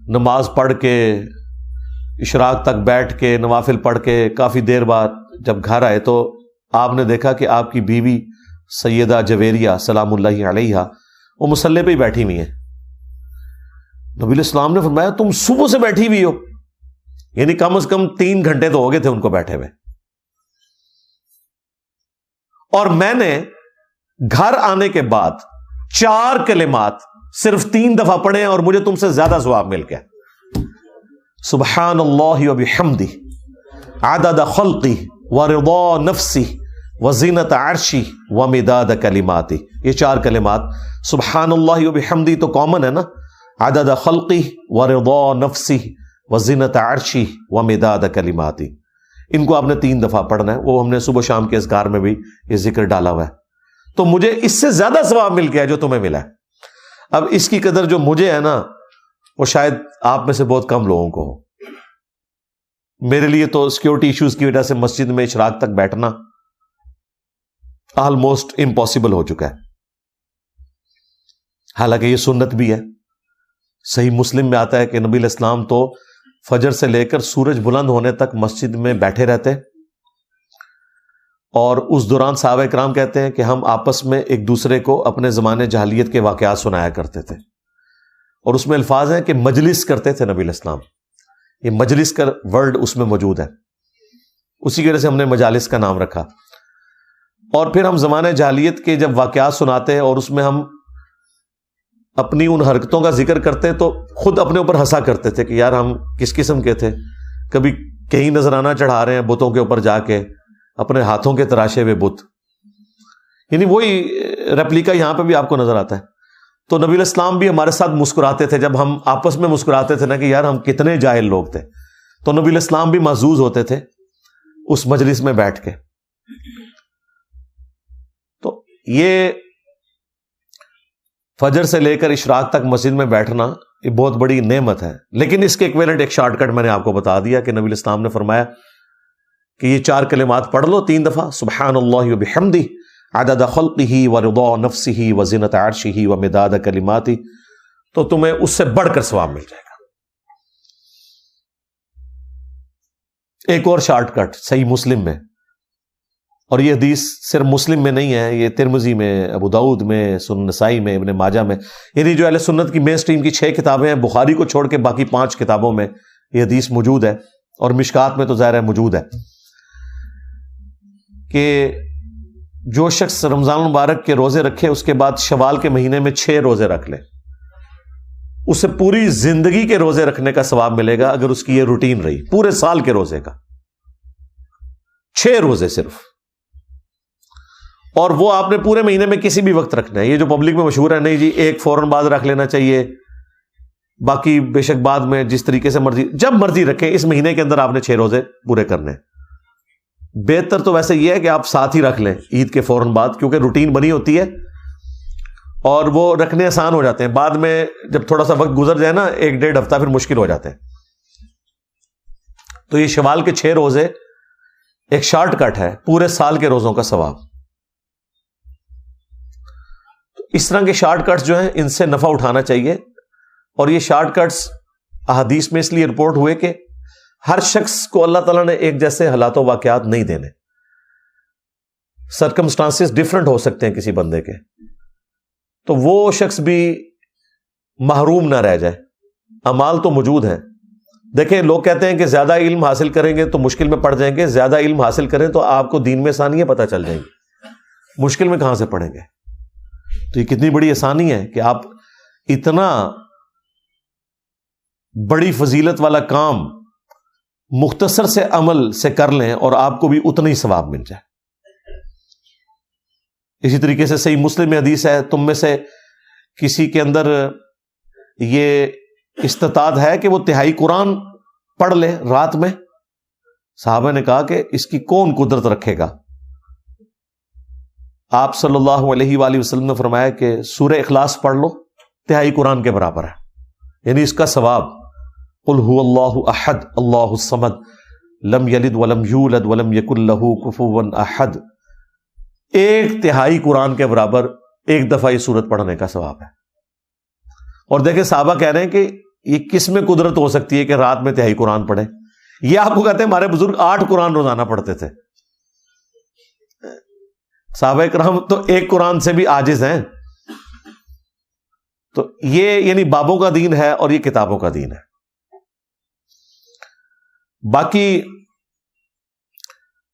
نماز پڑھ کے اشراق تک بیٹھ کے نوافل پڑھ کے کافی دیر بعد جب گھر آئے تو آپ نے دیکھا کہ آپ کی بیوی سیدہ جویریہ سلام اللہ علیہا وہ مصلی پہ ہی بیٹھی ہوئی ہیں. نبی علیہ السلام نے فرمایا تم صبح سے بیٹھی ہوئی ہو, یعنی کم از کم 3 گھنٹے تو ہو گئے تھے ان کو بیٹھے ہوئے, اور میں نے گھر آنے کے بعد 4 کلمات صرف 3 دفعہ پڑھے اور مجھے تم سے زیادہ ثواب مل گیا. سبحان اللہ وبحمدہ عدد خلقہ ورضا نفسہ وزینت عرشہ ومداد کلماتہ. یہ 4 کلمات سبحان اللہ وبحمدہ تو کامن ہے نا, عدد خلقہ ورضا نفسہ وزینت عرشہ ومداد کلماتہ, ان کو آپ نے 3 دفعہ پڑھنا ہے. وہ ہم نے صبح شام کے اذکار میں بھی یہ ذکر ڈالا ہوا ہے. تو مجھے اس سے زیادہ ثواب مل گیا جو تمہیں ملا ہے. اب اس کی قدر جو مجھے ہے نا وہ شاید آپ میں سے بہت کم لوگوں کو ہو. میرے لیے تو سیکورٹی ایشوز کی وجہ سے مسجد میں اشراق تک بیٹھنا آلموسٹ امپاسبل ہو چکا ہے. حالانکہ یہ سنت بھی ہے. صحیح مسلم میں آتا ہے کہ نبی علیہ السلام تو فجر سے لے کر سورج بلند ہونے تک مسجد میں بیٹھے رہتے, اور اس دوران صحابہ کرام کہتے ہیں کہ ہم آپس میں ایک دوسرے کو اپنے زمانے جاہلیت کے واقعات سنایا کرتے تھے. اور اس میں الفاظ ہیں کہ مجلس کرتے تھے نبی علیہ السلام. یہ مجلس کا ورڈ اس میں موجود ہے, اسی کی وجہ سے ہم نے مجالس کا نام رکھا. اور پھر ہم زمانے جاہلیت کے جب واقعات سناتے اور اس میں ہم اپنی ان حرکتوں کا ذکر کرتے تو خود اپنے اوپر ہنسا کرتے تھے کہ یار ہم کس قسم کے تھے. کبھی کہیں نذرانہ چڑھا رہے ہیں بتوں کے اوپر جا کے, اپنے ہاتھوں کے تراشے ہوئے بت, یعنی وہی ریپلیکا یہاں پہ بھی آپ کو نظر آتا ہے. تو نبی علیہ السلام بھی ہمارے ساتھ مسکراتے تھے جب ہم آپس میں مسکراتے تھے نا کہ یار ہم کتنے جاہل لوگ تھے. تو نبی علیہ السلام بھی محظوظ ہوتے تھے اس مجلس میں بیٹھ کے. تو یہ فجر سے لے کر اشراق تک مسجد میں بیٹھنا یہ بہت بڑی نعمت ہے. لیکن اس کے ایکویلنٹ ایک شارٹ کٹ میں نے آپ کو بتا دیا کہ نبی علیہ السلام نے فرمایا کہ یہ 4 کلمات پڑھ لو 3 دفعہ, سبحان اللہ وبحمدہ عدد خلقہ ورضا نفسہ وزینت عرشہ ومداد کلماتہ, تو تمہیں اس سے بڑھ کر ثواب مل جائے گا. ایک اور شارٹ کٹ صحیح مسلم میں, اور یہ حدیث صرف مسلم میں نہیں ہے, یہ ترمذی میں, ابو داؤد میں, سنن نسائی میں, ابن ماجہ میں, یعنی جو اہل سنت کی مین سٹریم کی 6 کتابیں ہیں, بخاری کو چھوڑ کے باقی 5 کتابوں میں یہ حدیث موجود ہے, اور مشکات میں تو ظاہر ہے موجود ہے کہ جو شخص رمضان المبارک کے روزے رکھے اس کے بعد شوال کے مہینے میں 6 روزے رکھ لے, اسے پوری زندگی کے روزے رکھنے کا ثواب ملے گا اگر اس کی یہ روٹین رہی پورے سال کے روزے کا. 6 روزے صرف, اور وہ آپ نے پورے مہینے میں کسی بھی وقت رکھنا ہے. یہ جو پبلک میں مشہور ہے نہیں جی ایک فوراً بعد رکھ لینا چاہیے, باقی بے شک بعد میں جس طریقے سے مرضی, جب مرضی رکھیں, اس مہینے کے اندر آپ نے 6 روزے پورے کرنے. بہتر تو ویسے یہ ہے کہ آپ ساتھ ہی رکھ لیں عید کے فوراً بعد, کیونکہ روٹین بنی ہوتی ہے اور وہ رکھنے آسان ہو جاتے ہیں. بعد میں جب تھوڑا سا وقت گزر جائے نا 1-1.5 ہفتہ, پھر مشکل ہو جاتے ہیں. تو یہ شوال کے 6 روزے ایک شارٹ کٹ ہے پورے سال کے روزوں کا ثواب. اس طرح کے شارٹ کٹس جو ہیں ان سے نفع اٹھانا چاہیے. اور یہ شارٹ کٹس احادیث میں اس لیے رپورٹ ہوئے کہ ہر شخص کو اللہ تعالیٰ نے ایک جیسے حالات و واقعات نہیں دینے. سرکمسٹانسز ڈفرنٹ ہو سکتے ہیں کسی بندے کے, تو وہ شخص بھی محروم نہ رہ جائے. اعمال تو موجود ہیں. دیکھیں لوگ کہتے ہیں کہ زیادہ علم حاصل کریں گے تو مشکل میں پڑ جائیں گے, زیادہ علم حاصل کریں تو آپ کو دین میں آسانیاں پتہ چل جائیں گی, مشکل میں کہاں سے پڑیں گے. تو یہ کتنی بڑی آسانی ہے کہ آپ اتنا بڑی فضیلت والا کام مختصر سے عمل سے کر لیں اور آپ کو بھی اتنا ہی ثواب مل جائے. اسی طریقے سے صحیح مسلم میں حدیث ہے, تم میں سے کسی کے اندر یہ استطاعت ہے کہ وہ تہائی قرآن پڑھ لے رات میں. صحابہ نے کہا کہ اس کی کون قدرت رکھے گا. آپ صلی اللہ علیہ وآلہ وسلم نے فرمایا کہ سورہ اخلاص پڑھ لو, تہائی قرآن کے برابر ہے, یعنی اس کا ثواب. قل هو اللہ احد اللہ الصمد لم یلد ولم یولد ولم یکن لہ کفوا احد. 1/3 قرآن کے برابر ایک دفعہ یہ سورت پڑھنے کا ثواب ہے. اور دیکھیں صحابہ کہہ رہے ہیں کہ یہ کس میں قدرت ہو سکتی ہے کہ رات میں 1/3 قرآن پڑھیں. یہ آپ کو کہتے ہیں ہمارے بزرگ 8 قرآن روزانہ پڑھتے تھے. صحابہ کرام تو 1 قرآن سے بھی عاجز ہیں. تو یہ یعنی بابوں کا دین ہے اور یہ کتابوں کا دین ہے. باقی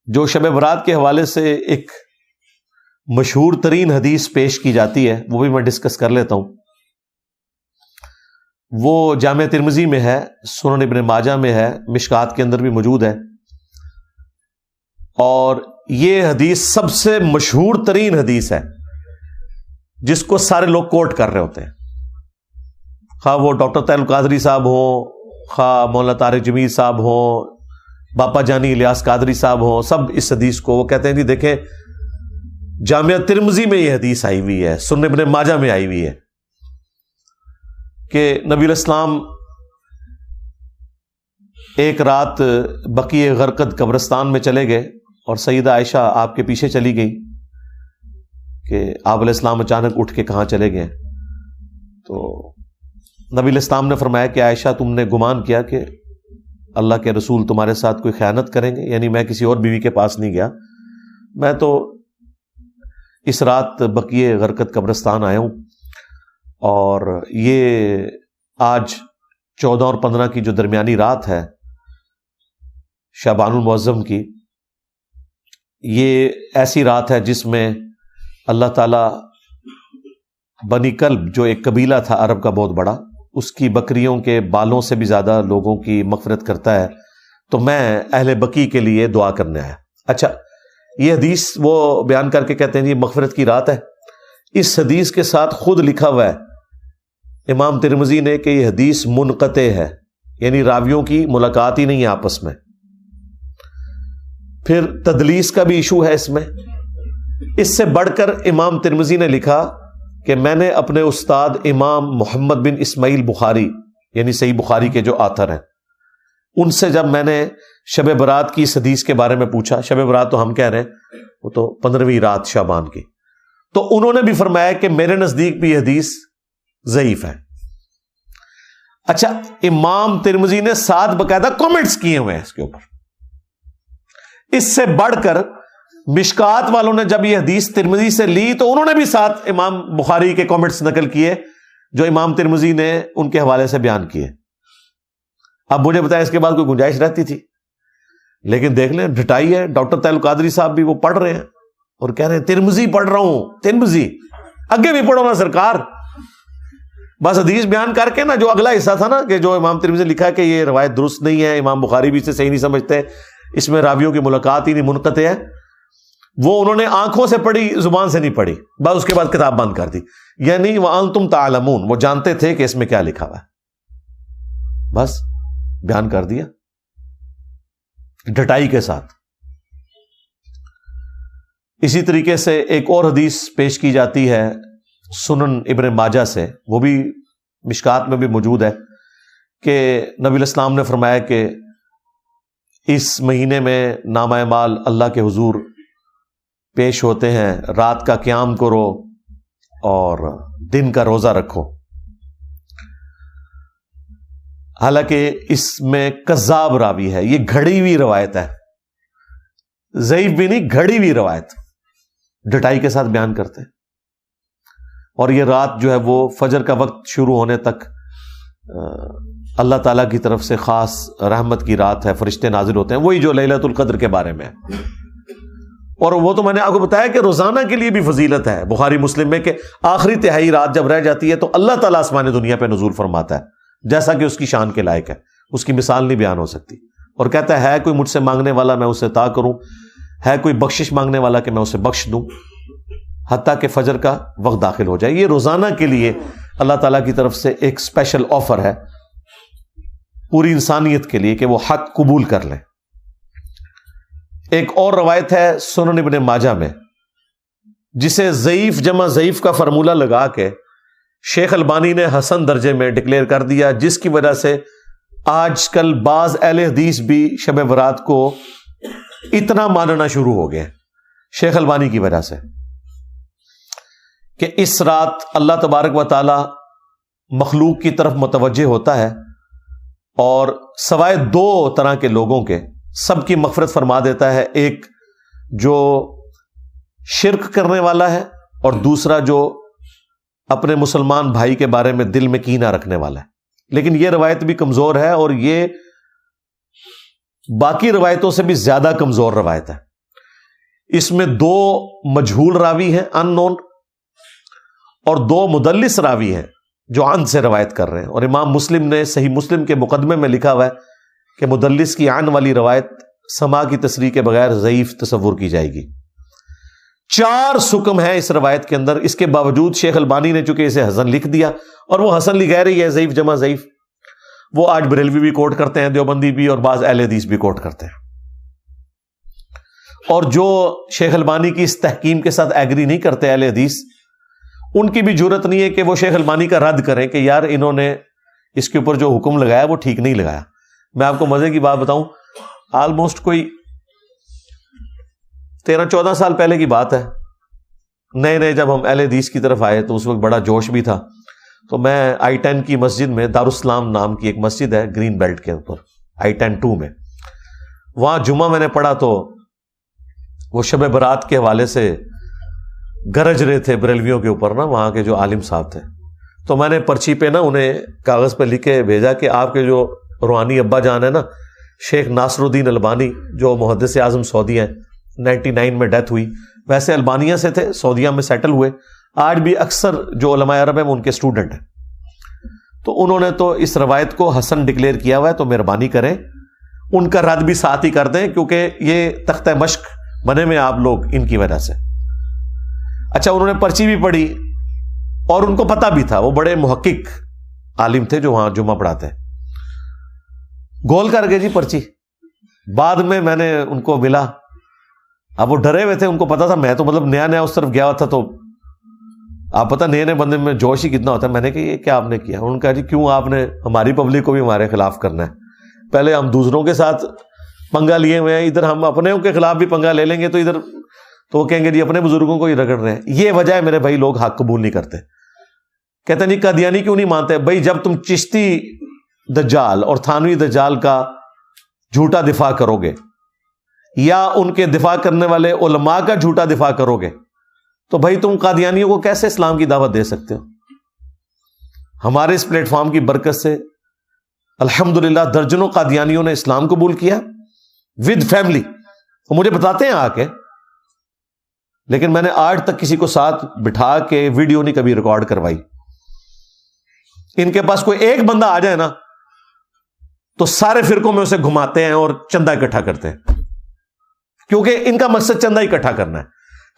جو شب برات کے حوالے سے ایک مشہور ترین حدیث پیش کی جاتی ہے وہ بھی میں ڈسکس کر لیتا ہوں. وہ جامع ترمذی میں ہے, سنن ابن ماجہ میں ہے, مشکات کے اندر بھی موجود ہے. اور یہ حدیث سب سے مشہور ترین حدیث ہے جس کو سارے لوگ کوٹ کر رہے ہوتے ہیں, خواہ وہ ڈاکٹر طاہر القادری صاحب ہوں, خواہ مولانا طارق جمیل صاحب ہوں, باپا جانی الیاس قادری صاحب ہوں, سب اس حدیث کو وہ کہتے ہیں جی دیکھیں جامعہ ترمذی میں یہ حدیث آئی ہوئی ہے, سنن ابن ماجہ میں آئی ہوئی ہے کہ نبی علیہ السلام ایک رات بقیع غرقد قبرستان میں چلے گئے اور سیدہ عائشہ آپ کے پیچھے چلی گئی کہ آپ علیہ السلام اچانک اٹھ کے کہاں چلے گئے. تو نبی علیہ السلام نے فرمایا کہ عائشہ تم نے گمان کیا کہ اللہ کے رسول تمہارے ساتھ کوئی خیانت کریں گے, یعنی میں کسی اور بیوی کے پاس نہیں گیا, میں تو اس رات بقیع غرقد قبرستان آیا ہوں. اور یہ آج 14 اور 15 کی جو درمیانی رات ہے شعبان المعظم کی, یہ ایسی رات ہے جس میں اللہ تعالی بنی کلب جو ایک قبیلہ تھا عرب کا بہت بڑا, اس کی بکریوں کے بالوں سے بھی زیادہ لوگوں کی مغفرت کرتا ہے. تو میں اہل بقی کے لیے دعا کرنے آیا. اچھا یہ حدیث وہ بیان کر کے کہتے ہیں یہ مغفرت کی رات ہے. اس حدیث کے ساتھ خود لکھا ہوا ہے امام ترمذی نے کہ یہ حدیث منقطع ہے, یعنی راویوں کی ملاقات ہی نہیں ہے آپس میں. پھر تدلیس کا بھی ایشو ہے اس میں. اس سے بڑھ کر امام ترمذی نے لکھا کہ میں نے اپنے استاد امام محمد بن اسماعیل بخاری یعنی صحیح بخاری کے جو آتھر ہیں ان سے جب میں نے شب برات کی اس حدیث کے بارے میں پوچھا, شب برات تو ہم کہہ رہے ہیں وہ تو 15ویں رات شعبان کی, تو انہوں نے بھی فرمایا کہ میرے نزدیک بھی یہ حدیث ضعیف ہے. اچھا امام ترمذی نے 7 باقاعدہ کامنٹس کیے ہوئے ہیں اس کے اوپر. اس سے بڑھ کر مشکات والوں نے جب یہ حدیث ترمذی سے لی تو انہوں نے بھی 7 امام بخاری کے کامنٹس نقل کیے جو امام ترمذی نے ان کے حوالے سے بیان کیے. اب مجھے بتایا اس کے بعد کوئی گنجائش رہتی تھی, لیکن دیکھ لیں ڈھٹائی ہے. ڈاکٹر طاہر القادری صاحب بھی وہ پڑھ رہے ہیں اور کہہ رہے ہیں ترمذی پڑھ رہا ہوں, ترمذی اگے بھی پڑھو نا سرکار. بس حدیث بیان کر کے نا جو اگلا حصہ تھا نا کہ جو امام ترمذی نے لکھا کہ یہ روایت درست نہیں ہے, امام بخاری بھی اسے صحیح نہیں سمجھتے, اس میں راویوں کی ملاقات ہی نہیں, منقطع ہے, وہ انہوں نے آنکھوں سے پڑھی، زبان سے نہیں پڑھی، بس اس کے بعد کتاب بند کر دی. یعنی وَأَنْتُمْ تَعْلَمُونَ، وہ جانتے تھے کہ اس میں کیا لکھا ہوا ہے، بس بیان کر دیا ڈٹائی کے ساتھ. اسی طریقے سے ایک اور حدیث پیش کی جاتی ہے سنن ابن ماجہ سے، وہ بھی مشکات میں بھی موجود ہے، کہ نبی علیہ السلام نے فرمایا کہ اس مہینے میں نامہ اعمال اللہ کے حضور پیش ہوتے ہیں، رات کا قیام کرو اور دن کا روزہ رکھو. حالانکہ اس میں کذاب راوی ہے، یہ گھڑی ہوئی روایت ہے، ضعیف بھی نہیں، گھڑی ہوئی روایت، ڈٹائی کے ساتھ بیان کرتے ہیں. اور یہ رات جو ہے وہ فجر کا وقت شروع ہونے تک اللہ تعالیٰ کی طرف سے خاص رحمت کی رات ہے، فرشتے نازل ہوتے ہیں، وہی جو لیلۃ القدر کے بارے میں ہے. اور وہ تو میں نے آپ کو بتایا کہ روزانہ کے لیے بھی فضیلت ہے بخاری مسلم میں، کہ آخری تہائی رات جب رہ جاتی ہے تو اللہ تعالیٰ آسمان دنیا پہ نزول فرماتا ہے، جیسا کہ اس کی شان کے لائق ہے، اس کی مثال نہیں بیان ہو سکتی. اور کہتا ہے کوئی مجھ سے مانگنے والا میں اسے عطا کروں، ہے کوئی بخشش مانگنے والا کہ میں اسے بخش دوں، حتیٰ کہ فجر کا وقت داخل ہو جائے. یہ روزانہ کے لیے اللہ تعالیٰ کی طرف سے ایک اسپیشل آفر ہے پوری انسانیت کے لیے کہ وہ حق قبول کر لیں. ایک اور روایت ہے سنن ابن ماجہ میں، جسے ضعیف جمع ضعیف کا فارمولہ لگا کے شیخ البانی نے حسن درجے میں ڈکلیئر کر دیا، جس کی وجہ سے آج کل بعض اہل حدیث بھی شب برات کو اتنا ماننا شروع ہو گئے شیخ البانی کی وجہ سے، کہ اس رات اللہ تبارک و تعالی مخلوق کی طرف متوجہ ہوتا ہے اور سوائے دو طرح کے لوگوں کے سب کی مغفرت فرما دیتا ہے، ایک جو شرک کرنے والا ہے اور دوسرا جو اپنے مسلمان بھائی کے بارے میں دل میں کینہ رکھنے والا ہے. لیکن یہ روایت بھی کمزور ہے اور یہ باقی روایتوں سے بھی زیادہ کمزور روایت ہے. اس میں دو مجہول راوی ہیں ان نون، اور دو مدلس راوی ہیں جو عن سے روایت کر رہے ہیں. اور امام مسلم نے صحیح مسلم کے مقدمے میں لکھا ہوا ہے کہ مدلس کی عن والی روایت سما کی تصریح کے بغیر ضعیف تصور کی جائے گی. 4 سکم ہیں اس روایت کے اندر، اس کے باوجود شیخ البانی نے چونکہ اسے حسن لکھ دیا، اور وہ حسن لکھ رہی ہے ضعیف جمع ضعیف، وہ آج بریلوی بھی کوٹ کرتے ہیں، دیوبندی بھی، اور بعض اہل حدیث بھی کوٹ کرتے ہیں. اور جو شیخ البانی کی اس تحکیم کے ساتھ ایگری نہیں کرتے اہل حدیث، ان کی بھی جرت نہیں ہے کہ وہ شیخ البانی کا رد کریں کہ یار انہوں نے اس کے اوپر جو حکم لگایا وہ ٹھیک نہیں لگایا. میں آپ کو مزے کی بات بتاؤں، آلموسٹ کوئی 13-14 سال پہلے کی بات ہے، نئے جب ہم اہل حدیث کی طرف آئے تو اس وقت بڑا جوش بھی تھا. تو میں I-10 کی مسجد میں، دارالاسلام نام کی ایک مسجد ہے گرین بیلٹ کے اوپر I-10-2 میں، وہاں جمعہ میں نے پڑھا تو وہ شب برات کے حوالے سے گرج رہے تھے بریلویوں کے اوپر نا، وہاں کے جو عالم صاحب تھے. تو میں نے پرچی پہ نا انہیں کاغذ پہ لکھ کے بھیجا کہ آپ کے جو روحانی ابا جان ہے نا شیخ ناصر الدین البانی، جو محدث اعظم سعودی ہیں، 99 میں ڈیتھ ہوئی، ویسے البانیہ سے تھے، سعودیہ میں سیٹل ہوئے، آج بھی اکثر جو علماء عرب ہیں وہ ان کے اسٹوڈنٹ ہیں. تو انہوں نے تو اس روایت کو حسن ڈکلیئر کیا ہوا ہے، تو مہربانی کریں ان کا رد بھی ساتھ ہی کر دیں، کیونکہ یہ تختہ مشق بنے میں آپ لوگ ان کی وجہ سے. اچھا، انہوں نے پرچی بھی پڑھی اور ان کو پتہ بھی تھا، وہ بڑے محقق عالم تھے جو وہاں جمعہ پڑھاتے ہیں، گول کر گئے جی پرچی. بعد میں نے ان کو ملا، اب وہ ڈرے ہوئے تھے، ان کو پتا تھا میں تو مطلب نیا اس طرف گیا ہوا تھا، تو آپ پتہ نئے بندے میں جوش ہی کتنا ہوتا ہے. میں نے کہا یہ کیا آپ نے کیا؟ انہوں نے کہا جی کیوں آپ نے ہماری پبلک کو بھی ہمارے خلاف کرنا ہے؟ پہلے ہم دوسروں کے ساتھ پنگا لیے ہوئے ہیں، ادھر ہم اپنے کے خلاف بھی پنگا لے لیں گے تو ادھر تو وہ کہیں گے جی اپنے بزرگوں کو ہی رگڑ رہے ہیں. یہ وجہ ہے میرے بھائی لوگ حق قبول نہیں کرتے. کہتے نہیں قادیانی کیوں نہیں مانتے؟ بھائی جب تم چشتی دجال اور تھانوی دجال کا جھوٹا دفاع کرو گے یا ان کے دفاع کرنے والے علماء کا جھوٹا دفاع کرو گے تو بھائی تم قادیانیوں کو کیسے اسلام کی دعوت دے سکتے ہو؟ ہمارے اس پلیٹ فارم کی برکت سے الحمدللہ درجنوں قادیانیوں نے اسلام قبول کیا ود فیملی، وہ مجھے بتاتے ہیں آ کے، لیکن میں نے آج تک کسی کو ساتھ بٹھا کے ویڈیو نہیں کبھی ریکارڈ کروائی. ان کے پاس کوئی ایک بندہ آ جائے نا تو سارے فرقوں میں اسے گھماتے ہیں اور چندہ اکٹھا کرتے ہیں. کیونکہ ان کا مقصد چندہ اکٹھا کرنا ہے.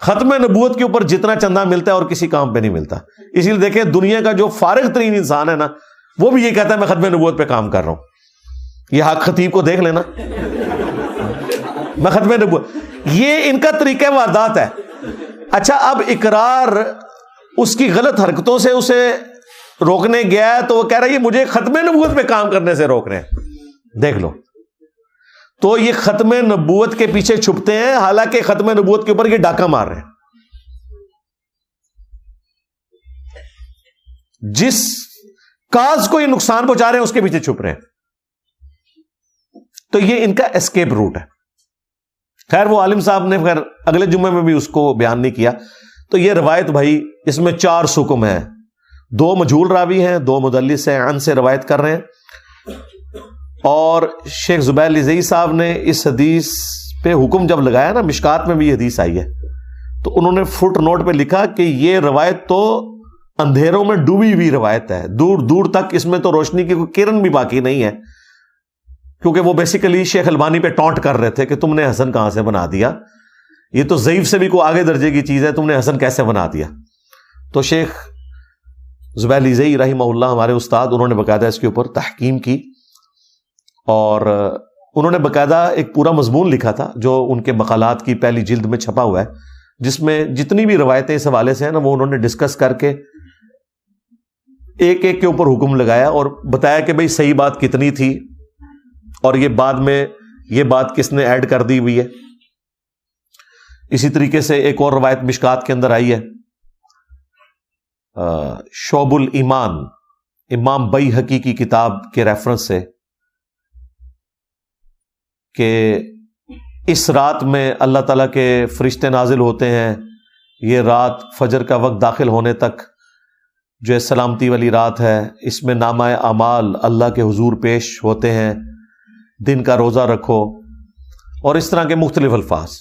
ختم نبوت کے اوپر جتنا چندہ ملتا ہے اور کسی کام پہ نہیں ملتا. اسی لیے دیکھیں دنیا کا جو فارغ ترین انسان ہے نا, وہ بھی یہ کہتا ہے میں ختم نبوت پہ کام کر رہا ہوں. یہ حق خطیب کو دیکھ لینا, میں ختم نبوت, یہ ان کا طریقہ واردات ہے. اچھا, اب اقرار اس کی غلط حرکتوں سے اسے روکنے گیا ہے تو وہ کہہ رہا ہے یہ مجھے ختم نبوت پہ کام کرنے سے روک رہے ہیں. دیکھ لو, تو یہ ختم نبوت کے پیچھے چھپتے ہیں, حالانکہ ختم نبوت کے اوپر یہ ڈاکہ مار رہے ہیں. جس کاز کو یہ نقصان پہنچا رہے ہیں اس کے پیچھے چھپ رہے ہیں. تو یہ ان کا اسکیپ روٹ ہے. خیر وہ عالم صاحب نے خیر اگلے جمعے میں بھی اس کو بیان نہیں کیا. تو یہ روایت بھائی اس میں 4 سکم ہیں, 2 مجہول راوی ہیں, 2 مدلس ہیں, عن سے روایت کر رہے ہیں. اور شیخ زبیر لزئی صاحب نے اس حدیث پہ حکم جب لگایا نا, مشکات میں بھی یہ حدیث آئی ہے, تو انہوں نے فٹ نوٹ پہ لکھا کہ یہ روایت تو اندھیروں میں ڈوبی ہوئی روایت ہے, دور دور تک اس میں تو روشنی کی کوئی کرن بھی باقی نہیں ہے. کیونکہ وہ بیسیکلی شیخ البانی پہ ٹونٹ کر رہے تھے کہ تم نے حسن کہاں سے بنا دیا, یہ تو ضعیف سے بھی کوئی آگے درجے کی چیز ہے, تم نے حسن کیسے بنا دیا. تو شیخ زبیر لزئی رحمہ اللہ ہمارے استاد, انہوں نے باقاعدہ اس کے اوپر تحقیم کی اور انہوں نے باقاعدہ ایک پورا مضمون لکھا تھا جو ان کے مقالات کی پہلی جلد میں چھپا ہوا ہے, جس میں جتنی بھی روایتیں اس حوالے سے ہیں نا وہ انہوں نے ڈسکس کر کے ایک ایک کے اوپر حکم لگایا اور بتایا کہ بھئی صحیح بات کتنی تھی اور یہ بعد میں یہ بات کس نے ایڈ کر دی ہوئی ہے. اسی طریقے سے ایک اور روایت مشکات کے اندر آئی ہے شعب الایمان امام بیہقی کی کتاب کے ریفرنس سے کہ اس رات میں اللہ تعالیٰ کے فرشتے نازل ہوتے ہیں, یہ رات فجر کا وقت داخل ہونے تک جو سلامتی والی رات ہے, اس میں نامہ اعمال اللہ کے حضور پیش ہوتے ہیں, دن کا روزہ رکھو, اور اس طرح کے مختلف الفاظ.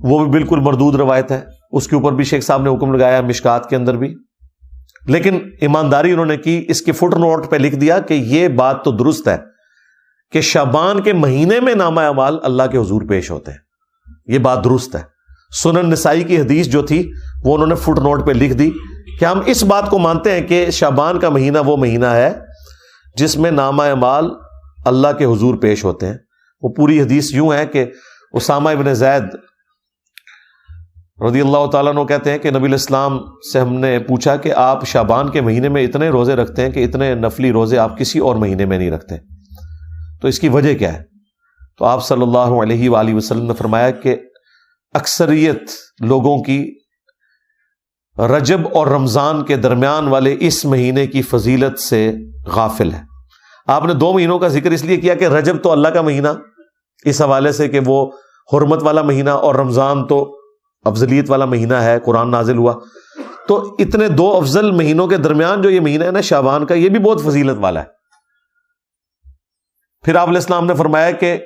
وہ بھی بالکل مردود روایت ہے, اس کے اوپر بھی شیخ صاحب نے حکم لگایا مشکات کے اندر بھی, لیکن ایمانداری انہوں نے کی, اس کے فٹ نوٹ پہ لکھ دیا کہ یہ بات تو درست ہے کہ شعبان کے مہینے میں نامہ اعمال اللہ کے حضور پیش ہوتے ہیں, یہ بات درست ہے. سنن نسائی کی حدیث جو تھی وہ انہوں نے فٹ نوٹ پہ لکھ دی کہ ہم اس بات کو مانتے ہیں کہ شعبان کا مہینہ وہ مہینہ ہے جس میں نامہ اعمال اللہ کے حضور پیش ہوتے ہیں. وہ پوری حدیث یوں ہے کہ اسامہ ابن زید رضی اللہ تعالیٰ عنہ کہتے ہیں کہ نبی الاسلام سے ہم نے پوچھا کہ آپ شعبان کے مہینے میں اتنے روزے رکھتے ہیں کہ اتنے نفلی روزے آپ کسی اور مہینے میں نہیں رکھتے, تو اس کی وجہ کیا ہے؟ تو آپ صلی اللہ علیہ وآلہ وسلم نے فرمایا کہ اکثریت لوگوں کی رجب اور رمضان کے درمیان والے اس مہینے کی فضیلت سے غافل ہے. آپ نے 2 مہینوں کا ذکر اس لیے کیا کہ رجب تو اللہ کا مہینہ اس حوالے سے کہ وہ حرمت والا مہینہ, اور رمضان تو افضلیت والا مہینہ ہے, قرآن نازل ہوا. تو اتنے 2 افضل مہینوں کے درمیان جو یہ مہینہ ہے نا شعبان کا, یہ بھی بہت فضیلت والا ہے. پھر آپ علیہ السلام نے فرمایا کہ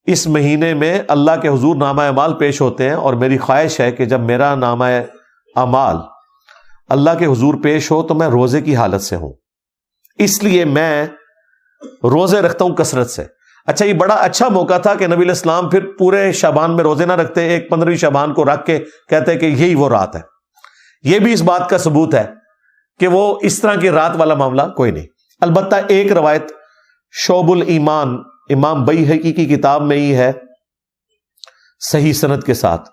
اس مہینے میں اللہ کے حضور نامہ اعمال پیش ہوتے ہیں, اور میری خواہش ہے کہ جب میرا نامہ اعمال اللہ کے حضور پیش ہو تو میں روزے کی حالت سے ہوں, اس لیے میں روزے رکھتا ہوں کثرت سے. اچھا, یہ بڑا اچھا موقع تھا کہ نبی علیہ السلام پھر پورے شعبان میں روزے نہ رکھتے, ایک 15ویں شعبان کو رکھ کے کہتے کہ یہی وہ رات ہے. یہ بھی اس بات کا ثبوت ہے کہ وہ اس طرح کی رات والا معاملہ کوئی نہیں. البتہ ایک روایت شعب الایمان امام بیہقی کی کتاب میں ہی ہے صحیح سند کے ساتھ,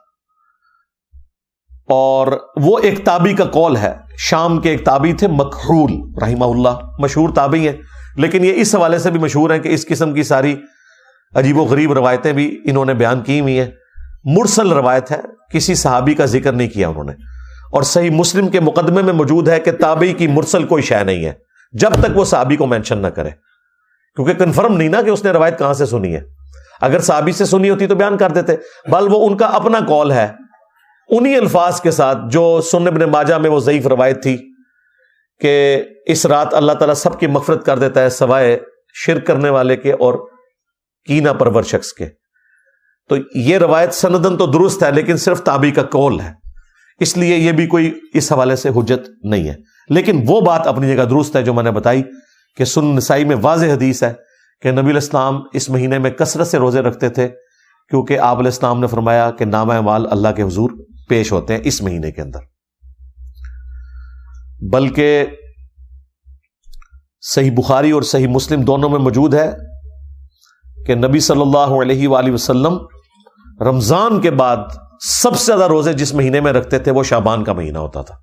اور وہ ایک تابعی کا قول ہے. شام کے ایک تابعی تھے مکحول رحمہ اللہ, مشہور تابعی ہیں, لیکن یہ اس حوالے سے بھی مشہور ہے کہ اس قسم کی ساری عجیب و غریب روایتیں بھی انہوں نے بیان کی ہوئی ہیں. مرسل روایت ہے, کسی صحابی کا ذکر نہیں کیا انہوں نے, اور صحیح مسلم کے مقدمے میں موجود ہے کہ تابعی کی مرسل کوئی شے نہیں ہے جب تک وہ صحابی کو مینشن نہ کرے, کیونکہ کنفرم نہیں نا کہ اس نے روایت کہاں سے سنی ہے. اگر صحابی سے سنی ہوتی تو بیان کر دیتے, بل وہ ان کا اپنا قول ہے انہی الفاظ کے ساتھ جو سنن ابن ماجہ میں وہ ضعیف روایت تھی کہ اس رات اللہ تعالیٰ سب کی مغفرت کر دیتا ہے سوائے شرک کرنے والے کے اور کینہ پرور شخص کے. تو یہ روایت سندن تو درست ہے لیکن صرف تابعی کا قول ہے, اس لیے یہ بھی کوئی اس حوالے سے حجت نہیں ہے. لیکن وہ بات اپنی جگہ درست ہے جو میں نے بتائی کہ سنن نسائی میں واضح حدیث ہے کہ نبی علیہ السلام اس مہینے میں کثرت سے روزے رکھتے تھے کیونکہ آپ علیہ السلام نے فرمایا کہ نامہ اعمال اللہ کے حضور پیش ہوتے ہیں اس مہینے کے اندر. بلکہ صحیح بخاری اور صحیح مسلم دونوں میں موجود ہے کہ نبی صلی اللہ علیہ وآلہ وسلم رمضان کے بعد سب سے زیادہ روزے جس مہینے میں رکھتے تھے وہ شعبان کا مہینہ ہوتا تھا.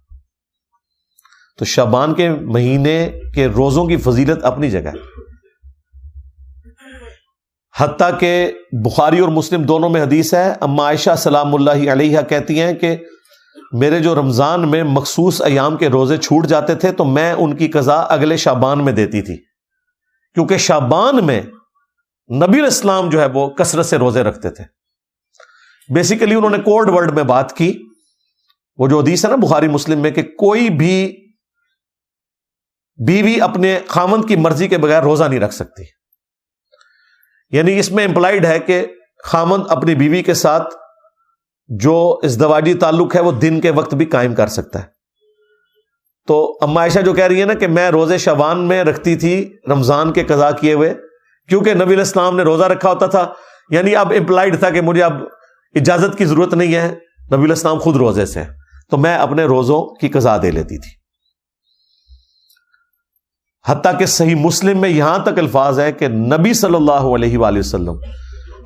تو شعبان کے مہینے کے روزوں کی فضیلت اپنی جگہ ہے. حتیٰ کہ بخاری اور مسلم دونوں میں حدیث ہے، اما عائشہ سلام اللہ علیہا کہتی ہیں کہ میرے جو رمضان میں مخصوص ایام کے روزے چھوٹ جاتے تھے تو میں ان کی قضا اگلے شعبان میں دیتی تھی، کیونکہ شعبان میں نبی علیہ السلام جو ہے وہ کثرت سے روزے رکھتے تھے. بیسیکلی انہوں نے کوڈ ورڈ میں بات کی، وہ جو حدیث ہے نا بخاری مسلم میں کہ کوئی بھی بیوی اپنے خاوند کی مرضی کے بغیر روزہ نہیں رکھ سکتی. یعنی اس میں امپلائڈ ہے کہ خاوند اپنی بیوی کے ساتھ جو ازدواجی تعلق ہے وہ دن کے وقت بھی قائم کر سکتا ہے. تو اما عائشہ جو کہہ رہی ہے نا کہ میں روزے شعبان میں رکھتی تھی رمضان کے قضا کیے ہوئے، کیونکہ نبی علیہ السلام نے روزہ رکھا ہوتا تھا. یعنی اب امپلائڈ تھا کہ مجھے اب اجازت کی ضرورت نہیں ہے، نبی علیہ السلام خود روزے سے، تو میں اپنے روزوں کی قضا دے لیتی تھی. حتیٰ کہ صحیح مسلم میں یہاں تک الفاظ ہے کہ نبی صلی اللہ علیہ وآلہ وسلم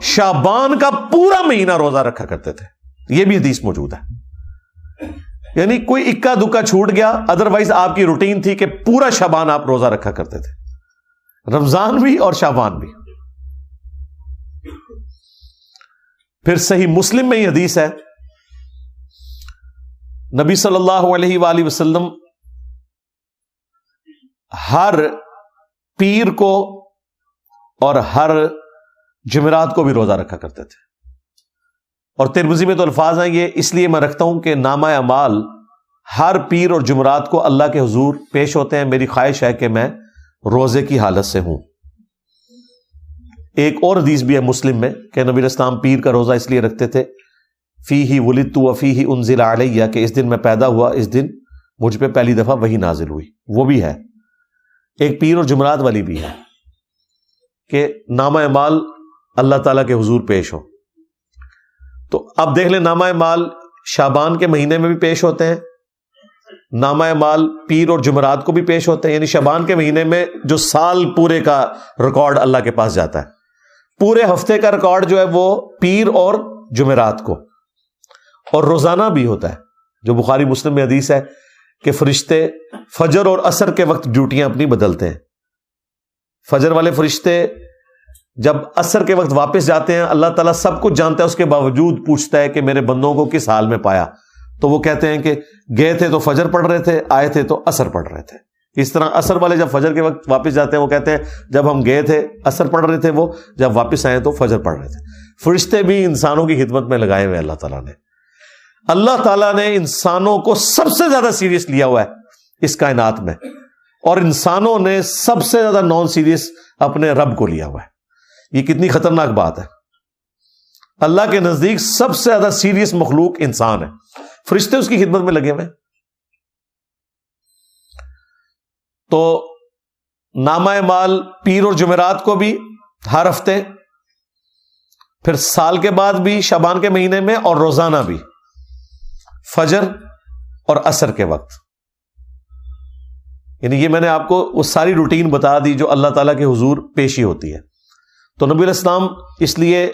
شعبان کا پورا مہینہ روزہ رکھا کرتے تھے. یہ بھی حدیث موجود ہے. یعنی کوئی اکا دکا چھوٹ گیا، ادروائز آپ کی روٹین تھی کہ پورا شعبان آپ روزہ رکھا کرتے تھے، رمضان بھی اور شعبان بھی. پھر صحیح مسلم میں یہ حدیث ہے، نبی صلی اللہ علیہ وآلہ وسلم ہر پیر کو اور ہر جمعرات کو بھی روزہ رکھا کرتے تھے. اور ترمذی میں تو الفاظ ہیں یہ اس لیے میں رکھتا ہوں کہ نامہ اعمال ہر پیر اور جمعرات کو اللہ کے حضور پیش ہوتے ہیں، میری خواہش ہے کہ میں روزے کی حالت سے ہوں. ایک اور حدیث بھی ہے مسلم میں کہ نبی علیہ السلام پیر کا روزہ اس لیے رکھتے تھے، فیہ ولدت وفیہ انزل علیہ، کہ اس دن میں پیدا ہوا، اس دن مجھ پہ پہلی دفعہ وحی نازل ہوئی. وہ بھی ہے ایک پیر اور جمعرات والی بھی ہے کہ نامہ اعمال اللہ تعالیٰ کے حضور پیش ہو. تو اب دیکھ لیں، نامہ اعمال شعبان کے مہینے میں بھی پیش ہوتے ہیں، نامہ اعمال پیر اور جمعرات کو بھی پیش ہوتے ہیں. یعنی شعبان کے مہینے میں جو سال پورے کا ریکارڈ اللہ کے پاس جاتا ہے، پورے ہفتے کا ریکارڈ جو ہے وہ پیر اور جمعرات کو، اور روزانہ بھی ہوتا ہے. جو بخاری مسلم میں حدیث ہے کہ فرشتے فجر اور عصر کے وقت ڈیوٹیاں اپنی بدلتے ہیں. فجر والے فرشتے جب عصر کے وقت واپس جاتے ہیں، اللہ تعالیٰ سب کچھ جانتا ہے، اس کے باوجود پوچھتا ہے کہ میرے بندوں کو کس حال میں پایا. تو وہ کہتے ہیں کہ گئے تھے تو فجر پڑھ رہے تھے، آئے تھے تو عصر پڑھ رہے تھے. اس طرح عصر والے جب فجر کے وقت واپس جاتے ہیں وہ کہتے ہیں جب ہم گئے تھے عصر پڑھ رہے تھے، وہ جب واپس آئے تو فجر پڑھ رہے تھے. فرشتے بھی انسانوں کی خدمت میں لگائے ہوئے اللہ تعالیٰ نے. اللہ تعالیٰ نے انسانوں کو سب سے زیادہ سیریس لیا ہوا ہے اس کائنات میں، اور انسانوں نے سب سے زیادہ نان سیریس اپنے رب کو لیا ہوا ہے. یہ کتنی خطرناک بات ہے. اللہ کے نزدیک سب سے زیادہ سیریس مخلوق انسان ہے، فرشتے اس کی خدمت میں لگے ہوئے. تو نامہ اعمال پیر اور جمعرات کو بھی ہر ہفتے، پھر سال کے بعد بھی شعبان کے مہینے میں، اور روزانہ بھی فجر اور عصر کے وقت. یعنی یہ میں نے آپ کو وہ ساری روٹین بتا دی جو اللہ تعالیٰ کے حضور پیشی ہوتی ہے. تو نبی علیہ السلام اس لیے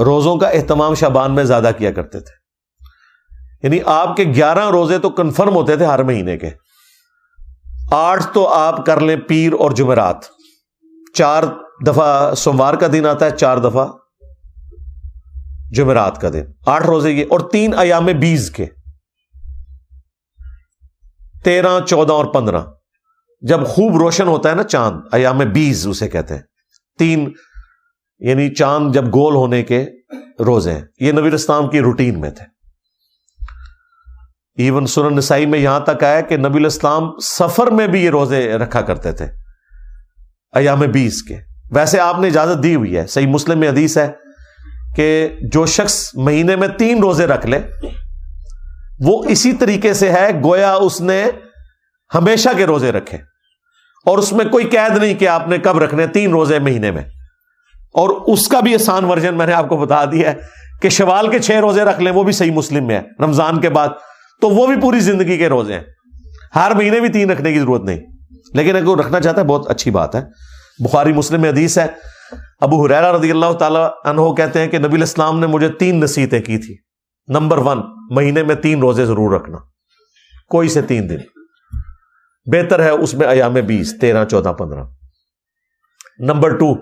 روزوں کا اہتمام شعبان میں زیادہ کیا کرتے تھے. یعنی آپ کے 11 روزے تو کنفرم ہوتے تھے ہر مہینے کے، 8 تو آپ کر لیں پیر اور جمعرات، 4 دفعہ سوموار کا دن آتا ہے، 4 دفعہ جمعرات کا دن، 8 روزے یہ، اور 3 ایام بیز کے، 13 14 اور 15. جب خوب روشن ہوتا ہے نا چاند، ایام بیز اسے کہتے ہیں. 3 یعنی چاند جب گول ہونے کے روزے ہیں. یہ نبی اسلام کی روٹین میں تھے. ایون سنن نسائی میں یہاں تک آیا کہ نبی الاسلام سفر میں بھی یہ روزے رکھا کرتے تھے ایام 20 کے. ویسے آپ نے اجازت دی ہوئی ہے، صحیح مسلم میں حدیث ہے کہ جو شخص مہینے میں 3 روزے رکھ لے وہ اسی طریقے سے ہے گویا اس نے ہمیشہ کے روزے رکھے، اور اس میں کوئی قید نہیں کہ آپ نے کب رکھنے، 3 روزے مہینے میں. اور اس کا بھی آسان ورژن میں نے آپ کو بتا دیا ہے کہ شوال کے 6 روزے رکھ لیں، وہ بھی صحیح مسلم میں ہے رمضان کے بعد، تو وہ بھی پوری زندگی کے روزے ہیں، ہر مہینے بھی 3 رکھنے کی ضرورت نہیں، لیکن اگر وہ رکھنا چاہتا ہے بہت اچھی بات ہے۔ بخاری مسلم میں حدیث ہے، ابو ہریرہ رضی اللہ تعالی عنہ کہتے ہیں کہ نبی علیہ السلام نے مجھے 3 نصیحتیں کی تھی۔ نمبر 1، مہینے میں 3 روزے ضرور رکھنا، کوئی سے 3 دن، بہتر ہے اس میں ایام 20، 13، 14، 15۔ نمبر 2،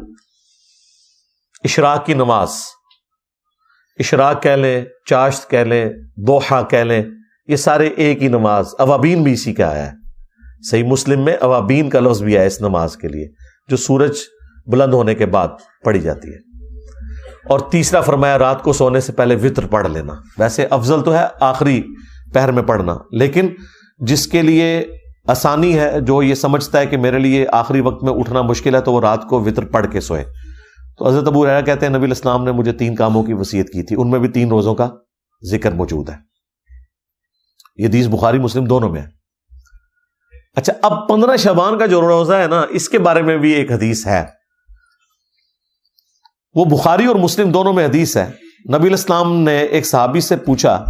اشراق کی نماز، اشراق کہہ لیں، چاشت کہہ لیں، دوحہ کہہ لیں، یہ سارے ایک ہی نماز، اوابین بھی اسی کا آیا ہے، صحیح مسلم میں اوابین کا لفظ بھی آیا اس نماز کے لیے جو سورج بلند ہونے کے بعد پڑھی جاتی ہے۔ اور تیسرا فرمایا رات کو سونے سے پہلے وتر پڑھ لینا، ویسے افضل تو ہے آخری پہر میں پڑھنا، لیکن جس کے لیے آسانی ہے، جو یہ سمجھتا ہے کہ میرے لیے آخری وقت میں اٹھنا مشکل ہے، تو وہ رات کو وتر پڑھ کے سوئے۔ تو حضرت ابو ہریرہ کہتے ہیں نبی علیہ السلام نے مجھے 3 کاموں کی وصیت کی تھی، ان میں بھی 3 روزوں کا ذکر موجود ہے۔ یہ حدیث بخاری مسلم دونوں میں ہے۔ اچھا، اب 15 شعبان کا جو روزہ ہے نا، اس کے بارے میں بھی ایک حدیث ہے، وہ بخاری اور مسلم دونوں میں حدیث ہے۔ نبی علیہ السلام نے ایک صحابی سے پوچھا،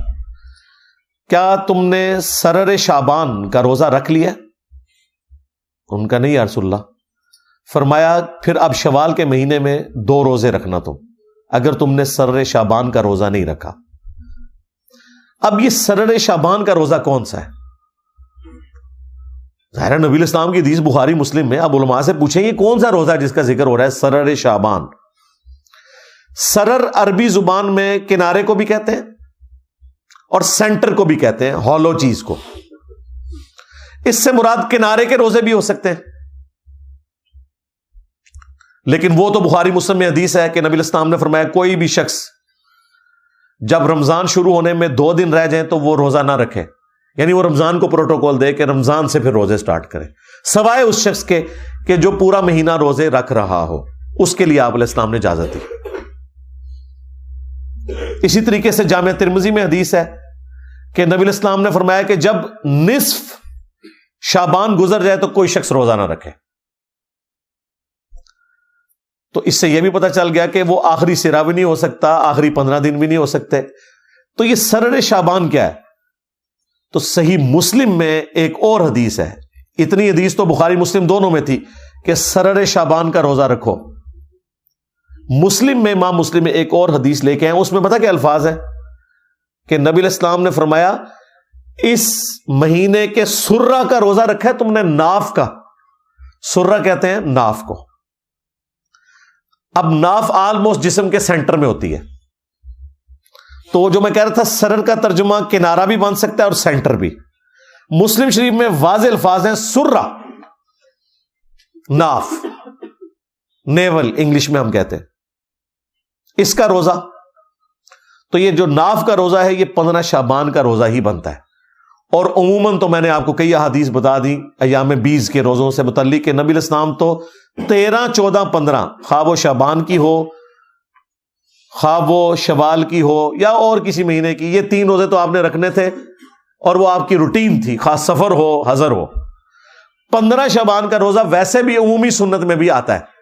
کیا تم نے سرر شعبان کا روزہ رکھ لیا؟ ان کا نہیں یا رسول اللہ۔ فرمایا پھر اب شوال کے مہینے میں 2 روزے رکھنا تم، اگر تم نے سرر شعبان کا روزہ نہیں رکھا۔ اب یہ سرر شعبان کا روزہ کون سا ہے؟ ظاہر نبی علیہ السلام کی حدیث بخاری مسلم میں، اب علماء سے پوچھیں یہ کون سا روزہ ہے جس کا ذکر ہو رہا ہے سرر شعبان؟ سرر عربی زبان میں کنارے کو بھی کہتے ہیں اور سینٹر کو بھی کہتے ہیں، ہالو چیز کو۔ اس سے مراد کنارے کے روزے بھی ہو سکتے ہیں، لیکن وہ تو بخاری مسلم میں حدیث ہے کہ نبی علیہ السلام نے فرمایا کوئی بھی شخص جب رمضان شروع ہونے میں 2 دن رہ جائیں تو وہ روزہ نہ رکھے، یعنی وہ رمضان کو پروٹوکول دے کہ رمضان سے پھر روزے سٹارٹ کرے، سوائے اس شخص کے کہ جو پورا مہینہ روزے رکھ رہا ہو، اس کے لیے آپ علیہ السلام نے اجازت دی۔ اسی طریقے سے جامع ترمذی میں حدیث ہے کہ نبی علیہ السلام نے فرمایا کہ جب نصف شعبان گزر جائے تو کوئی شخص روزہ نہ رکھے۔ تو اس سے یہ بھی پتہ چل گیا کہ وہ آخری سرا بھی نہیں ہو سکتا، آخری 15 دن بھی نہیں ہو سکتے۔ تو یہ سرر شعبان کیا ہے؟ تو صحیح مسلم میں ایک اور حدیث ہے، اتنی حدیث تو بخاری مسلم دونوں میں تھی کہ سرر شعبان کا روزہ رکھو۔ مسلم میں امام مسلم میں ایک اور حدیث لے کے آئے، اس میں پتہ کیا الفاظ ہے کہ نبی علیہ السلام نے فرمایا اس مہینے کے سرہ کا روزہ رکھا ہے تم نے، ناف کا، سرہ کہتے ہیں ناف کو۔ اب ناف آلموسٹ جسم کے سینٹر میں ہوتی ہے، تو جو میں کہہ رہا تھا سرر کا ترجمہ کنارہ بھی بن سکتا ہے اور سینٹر بھی۔ مسلم شریف میں واضح الفاظ ہیں سرہ، ناف، نیول انگلش میں ہم کہتے ہیں، اس کا روزہ۔ تو یہ جو ناف کا روزہ ہے یہ 15 شعبان کا روزہ ہی بنتا ہے۔ اور عموماً تو میں نے آپ کو کئی احادیث بتا دی ایام 20 کے روزوں سے متعلق کہ نبی علیہ السلام تو 13، 14، 15 خواہ وہ شعبان کی ہو، خواہ وہ شوال کی ہو یا اور کسی مہینے کی، یہ 3 روزے تو آپ نے رکھنے تھے اور وہ آپ کی روٹین تھی، خاص سفر ہو حضر ہو۔ 15 شعبان کا روزہ ویسے بھی عمومی سنت میں بھی آتا ہے،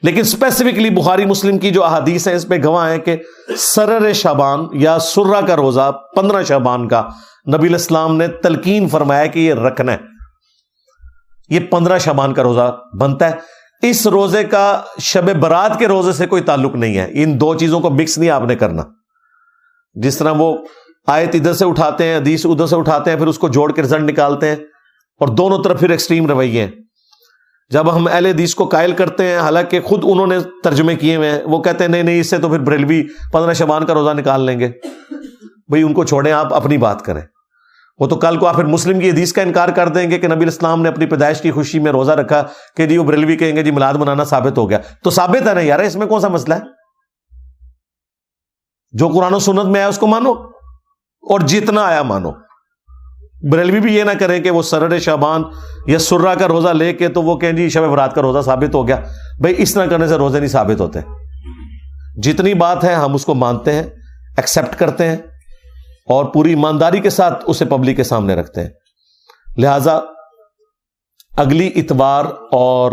لیکن اسپیسیفکلی بخاری مسلم کی جو احادیث ہیں اس پہ گواہ ہیں کہ سرر شعبان یا سرہ کا روزہ 15 شعبان کا نبی علیہ السلام نے تلقین فرمایا کہ یہ رکھنا ہے، یہ 15 شعبان کا روزہ بنتا ہے۔ اس روزے کا شب برات کے روزے سے کوئی تعلق نہیں ہے، ان 2 چیزوں کو مکس نہیں آپ نے کرنا۔ جس طرح وہ آیت ادھر سے اٹھاتے ہیں، حدیث ادھر سے اٹھاتے ہیں، پھر اس کو جوڑ کے رزلٹ نکالتے ہیں، اور دونوں طرف پھر ایکسٹریم رویے ہیں۔ جب ہم اہل حدیث کو قائل کرتے ہیں، حالانکہ خود انہوں نے ترجمے کیے ہوئے ہیں، وہ کہتے ہیں نہیں نہیں اس سے تو پھر بریلوی 15 شعبان کا روزہ نکال لیں گے۔ بھئی ان کو چھوڑیں، آپ اپنی بات کریں۔ وہ تو کل کو آپ پھر مسلم کی حدیث کا انکار کر دیں گے کہ نبی علیہ السلام نے اپنی پیدائش کی خوشی میں روزہ رکھا کہ جی وہ بریلوی کہیں گے جی میلاد منانا ثابت ہو گیا، تو ثابت ہے نا یار، اس میں کون سا مسئلہ ہے؟ جو قرآن و سنت میں آیا اس کو مانو اور جتنا آیا مانو۔ بریلوی بھی یہ نہ کریں کہ وہ سرر شعبان یا سرہ کا روزہ لے کے تو وہ کہیں جی شب برات کا روزہ ثابت ہو گیا۔ بھئی اس طرح کرنے سے روزے نہیں ثابت ہوتے۔ جتنی بات ہے ہم اس کو مانتے ہیں، ایکسپٹ کرتے ہیں اور پوری ایمانداری کے ساتھ اسے پبلک کے سامنے رکھتے ہیں۔ لہذا اگلی اتوار اور